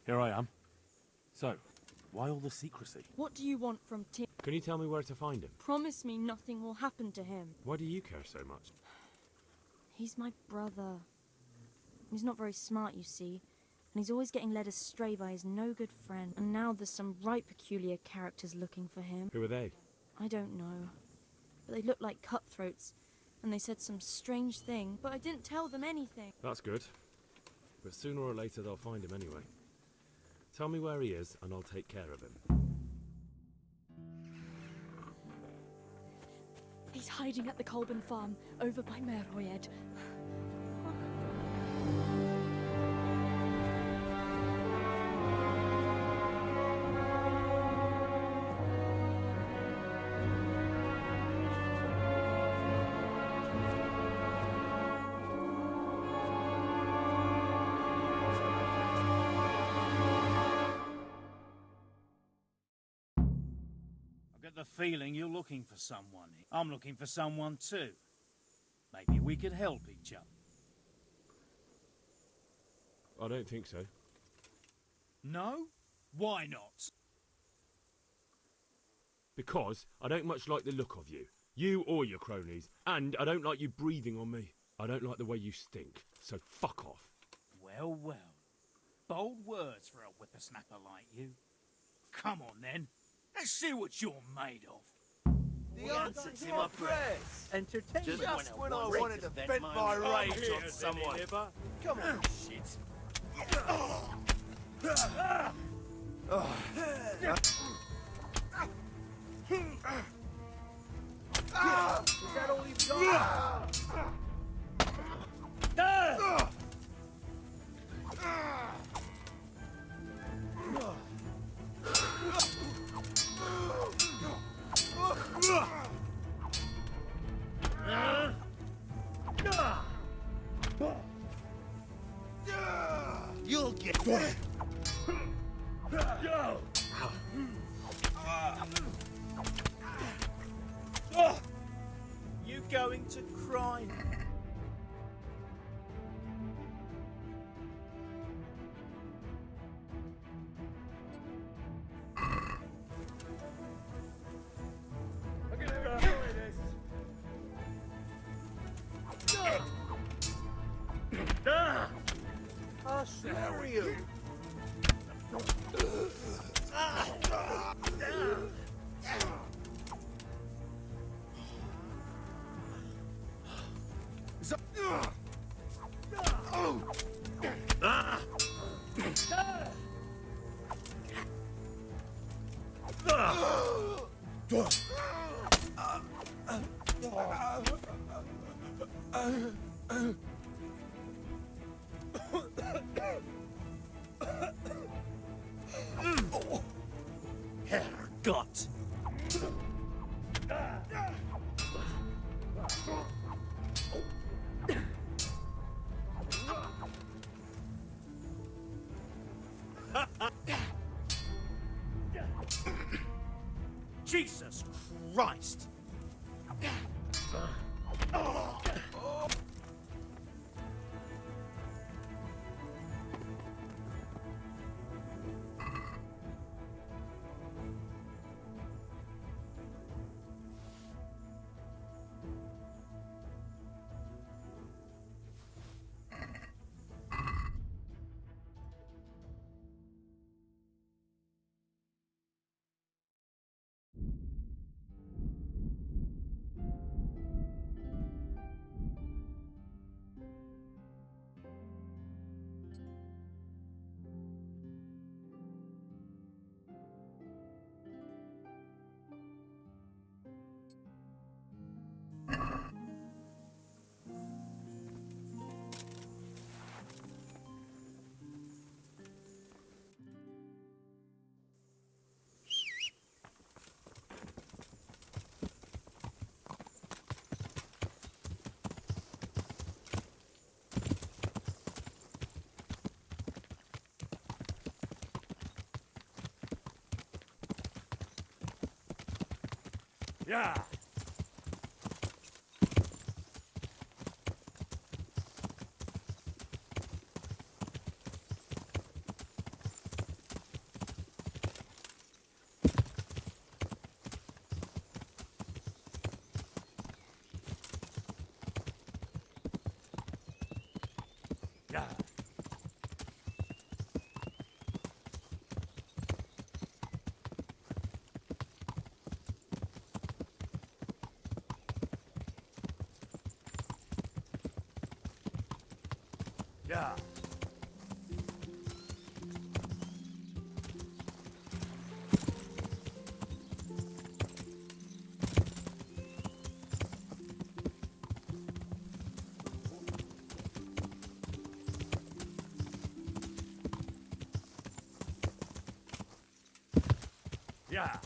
Here I am. So, why all the secrecy? What do you want from Tim? Can you tell me where to find him? Promise me nothing will happen to him. Why do you care so much? He's my brother. He's not very smart, you see, and he's always getting led astray by his no-good friend. And now there's some right peculiar characters looking for him. Who are they? I don't know, but they look like cutthroats, and they said some strange thing, but I didn't tell them anything. That's good. But sooner or later they'll find him anyway. Tell me where he is, and I'll take care of him. He's hiding at the Colburn farm, over by Merhoyed. The feeling you're looking for someone. I'm looking for someone too. Maybe we could help each other. I don't think so. No? Why not? Because I don't much like the look of you. You or your cronies. And I don't like you breathing on me. I don't like the way you stink. So fuck off. Well, well. Bold words for a whippersnapper like you. Come on then. Let's see what you're made of. The answer's in my prayers. Entertainment. Just when I wanted to vent my rage on someone. Come on, shit. Is that all you've got? You'll get it. You going to cry? How are you? Herrgott! Jesus Christ! Yeah! Yeah! Yeah! Yeah!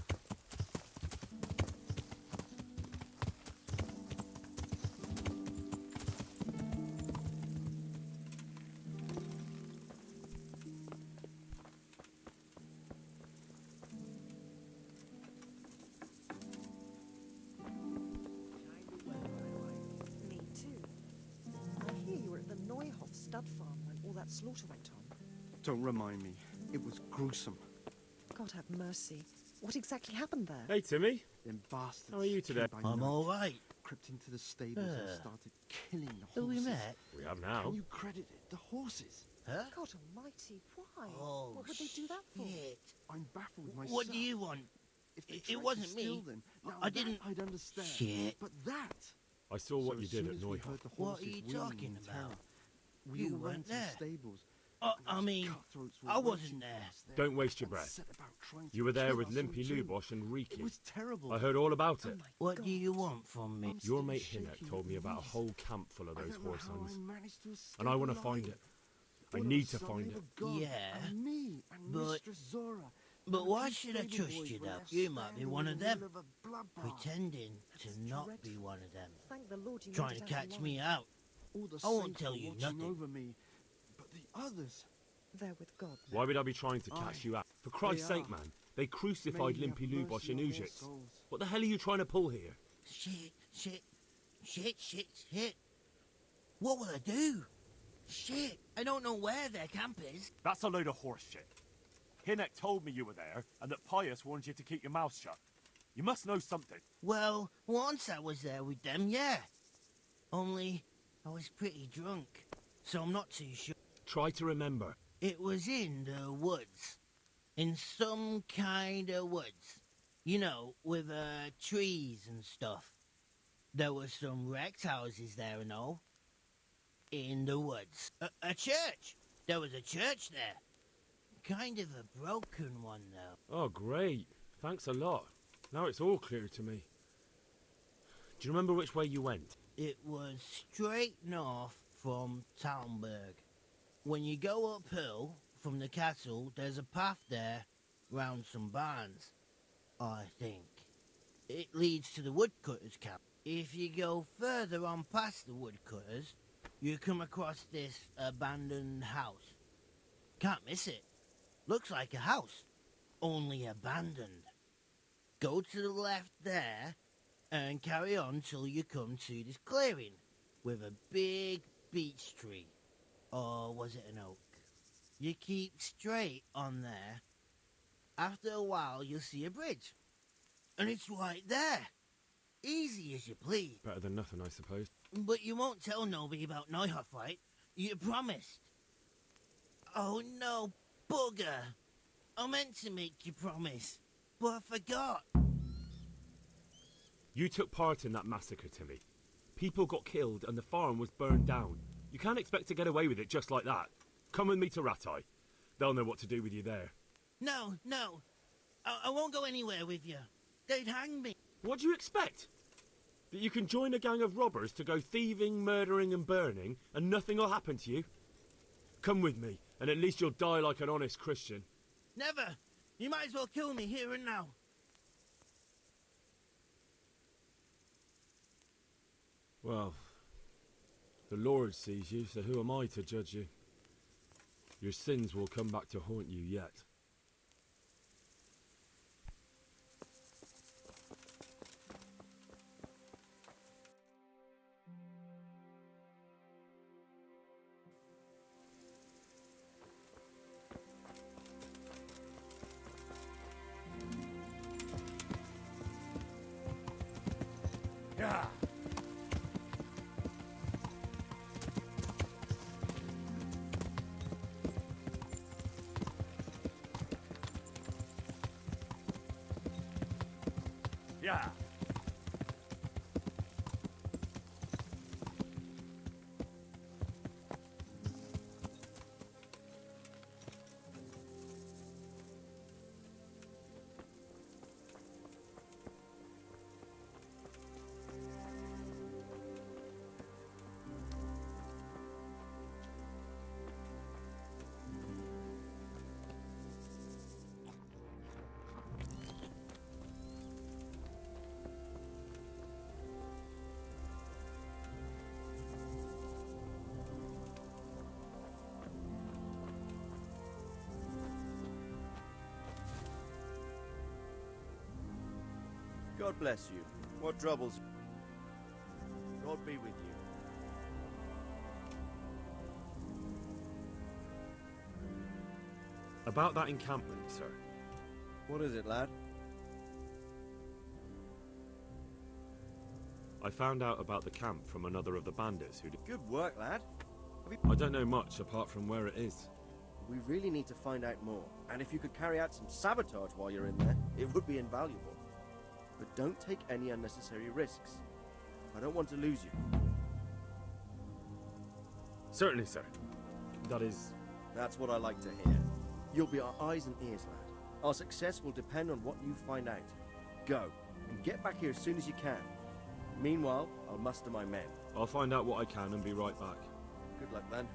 Me too. I hear you were at the Neuhoff stud farm when all that slaughter went on. Don't remind me. It was gruesome. God have mercy. What exactly happened there? Hey, Timmy. Them bastards. How are you today? came by I'm night, all right. Crept into the stables and started killing the Who we horses. met? We have now. Can you credit it? The horses. Huh? God almighty, why? Oh, what would they do that for? shit. I'm baffled myself. What do you want? If they It tried to wasn't me. steal them, now I that didn't- I'd understand. Shit. But that. I saw what So you as did soon at as we heard Neuhoff. the What horses are you wheeling talking in about? terror, we You all ran weren't to the there. stables. I mean, Cutthroats were I waiting wasn't for there. us there Don't waste your and breath. set about trying to You were there kill with us Limpy all too. Lubosh and Riki. It was terrible. I heard all about it. What do you want from me? I'm Your still mate shaking Hinek at told me the about a knees. whole camp full of I those don't know horse how things. I managed to escape And I want to alive. find it. I All of need a to sudden find they it. were gone, Yeah, and me and but- Mistress Zora. But and a why few should I stable trust boys you, were though? left You might be standing one in of the them, middle of a bloodbath. pretending to not be one of them, Thank the Lord you trying made to it out catch alive. me out. All the I won't saints tell were you watching nothing. over me, but the others. They're with God. Why would I be trying to catch you out? For Christ's They sake, are. man. They crucified May he Limpy have Lubosh mercy and on their Ujits. souls. What the hell are you trying to pull here? Shit. What will I do? Shit, I don't know where their camp is. That's a load of horse shit. Hinek told me you were there, and that Pius wanted you to keep your mouth shut. You must know something. Well, once I was there with them, yeah. Only, I was pretty drunk, so I'm not too sure. Try to remember. It was in the woods. In some kind of woods. You know, with trees and stuff. There were some wrecked houses there and all. In the woods. A church! There was a church there. Kind of a broken one, though. Oh, great. Thanks a lot. Now it's all clear to me. Do you remember which way you went? It was straight north from Talmberg. When you go uphill from the castle, there's a path there round some barns, I think. It leads to the woodcutters' camp. If you go further on past the woodcutters, you come across this abandoned house. Can't miss it. Looks like a house, only abandoned. Go to the left there and carry on till you come to this clearing with a big beech tree. Or was it an oak? You keep straight on there. After a while, you'll see a bridge. And it's right there. Easy as you please. Better than nothing, I suppose. But you won't tell nobody about Neuhoff, right? You promised. Oh no, bugger. I meant to make you promise, but I forgot. You took part in that massacre, Timmy. People got killed and the farm was burned down. You can't expect to get away with it just like that. Come with me to Ratai. They'll know what to do with you there. No. I won't go anywhere with you. They'd hang me. What do you expect? That you can join a gang of robbers to go thieving, murdering and burning and nothing will happen to you? Come with me, and at least you'll die like an honest Christian. Never. You might as well kill me here and now. Well, the Lord sees you, so who am I to judge you? Your sins will come back to haunt you yet. Yeah. Yeah. God bless you. What troubles? God be with you. About that encampment, sir. What is it, lad? I found out about the camp from another of the bandits who did. Good work, lad. I don't know much apart from where it is. We really need to find out more. And if you could carry out some sabotage while you're in there, it would be invaluable. But don't take any unnecessary risks. I don't want to lose you. Certainly, sir. That is... That's what I like to hear. You'll be our eyes and ears, lad. Our success will depend on what you find out. Go, and get back here as soon as you can. Meanwhile, I'll muster my men. I'll find out what I can and be right back. Good luck then.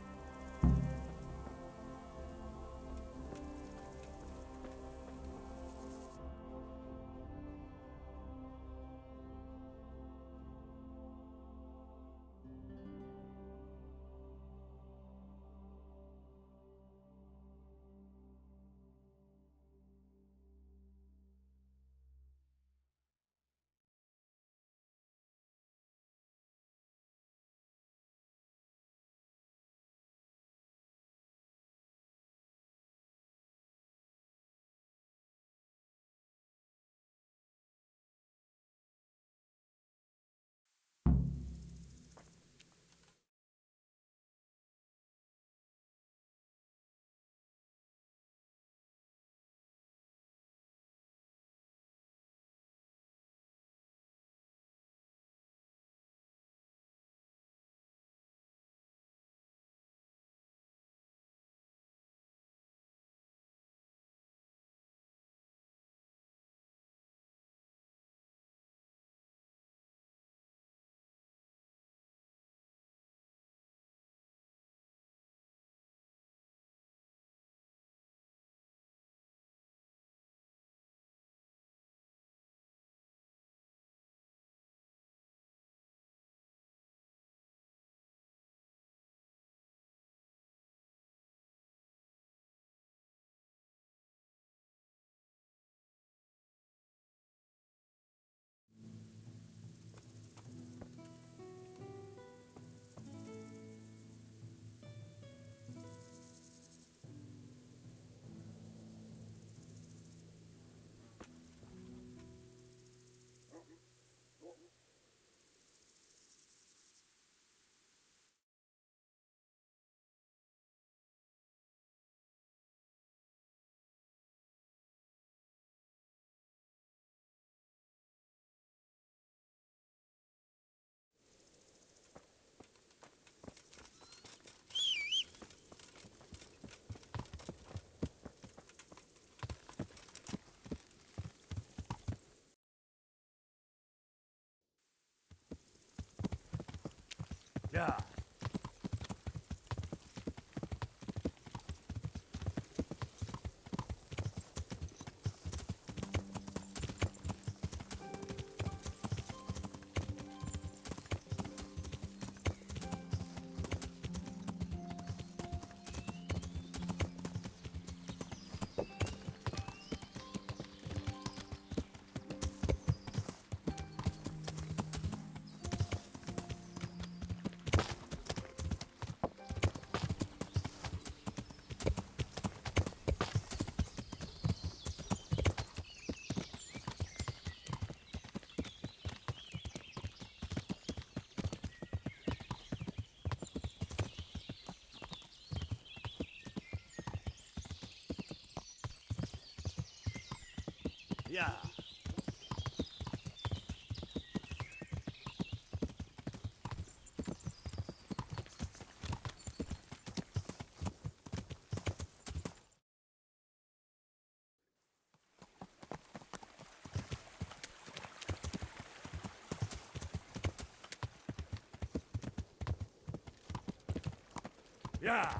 Yeah. Yeah. Yeah.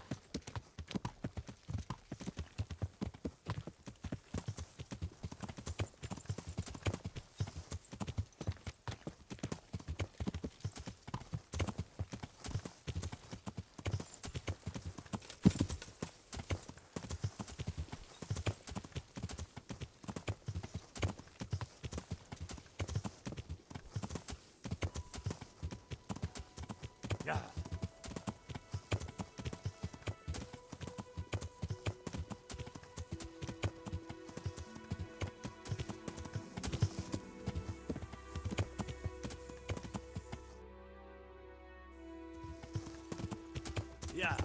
Yeah. Yeah.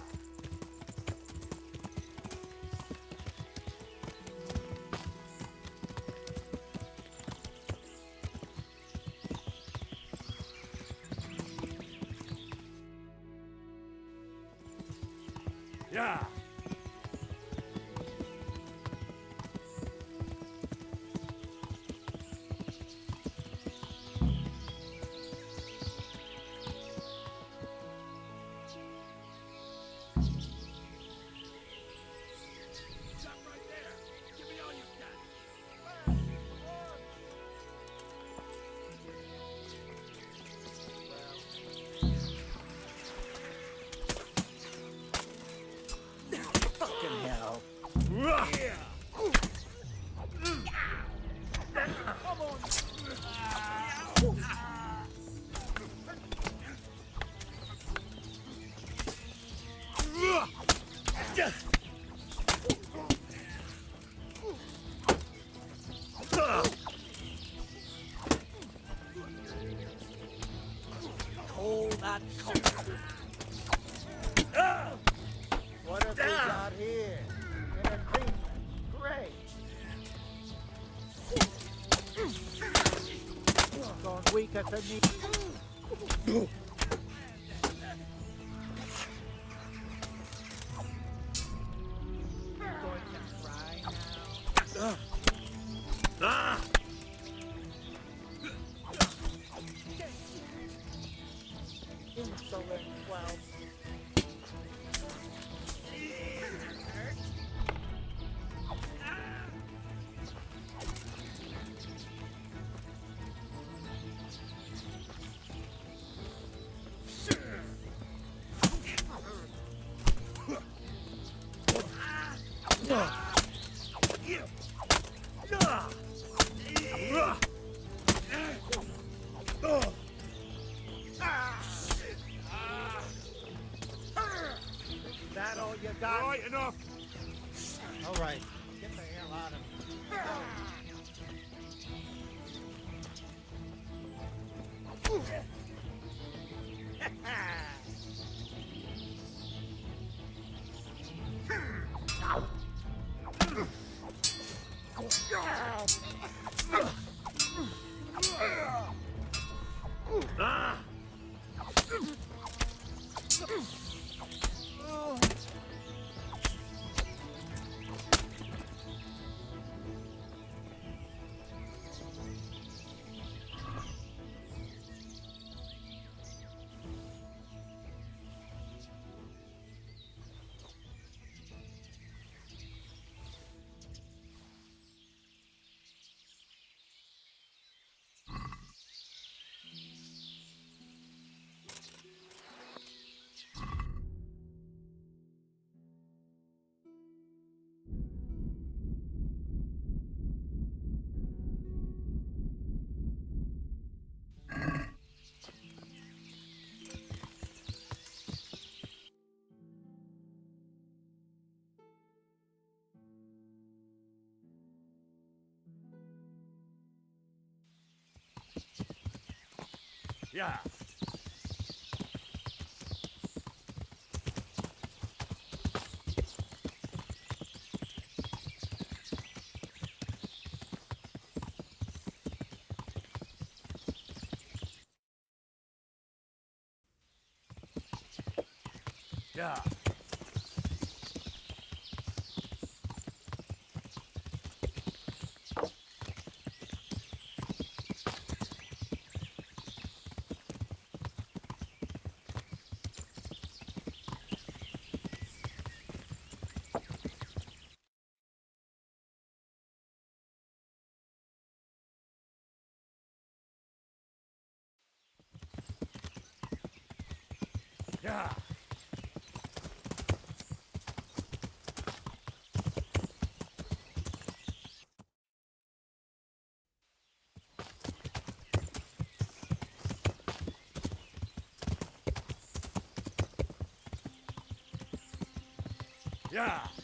Yeah. Fucking hell. Come on. Hold that cock. What have we got here? An agreement. Great. Gone weak at the knee. Insolent whelp. That all you got? Right enough. All right. Get the hell out of Yeah. Yeah. Yeah. Yeah.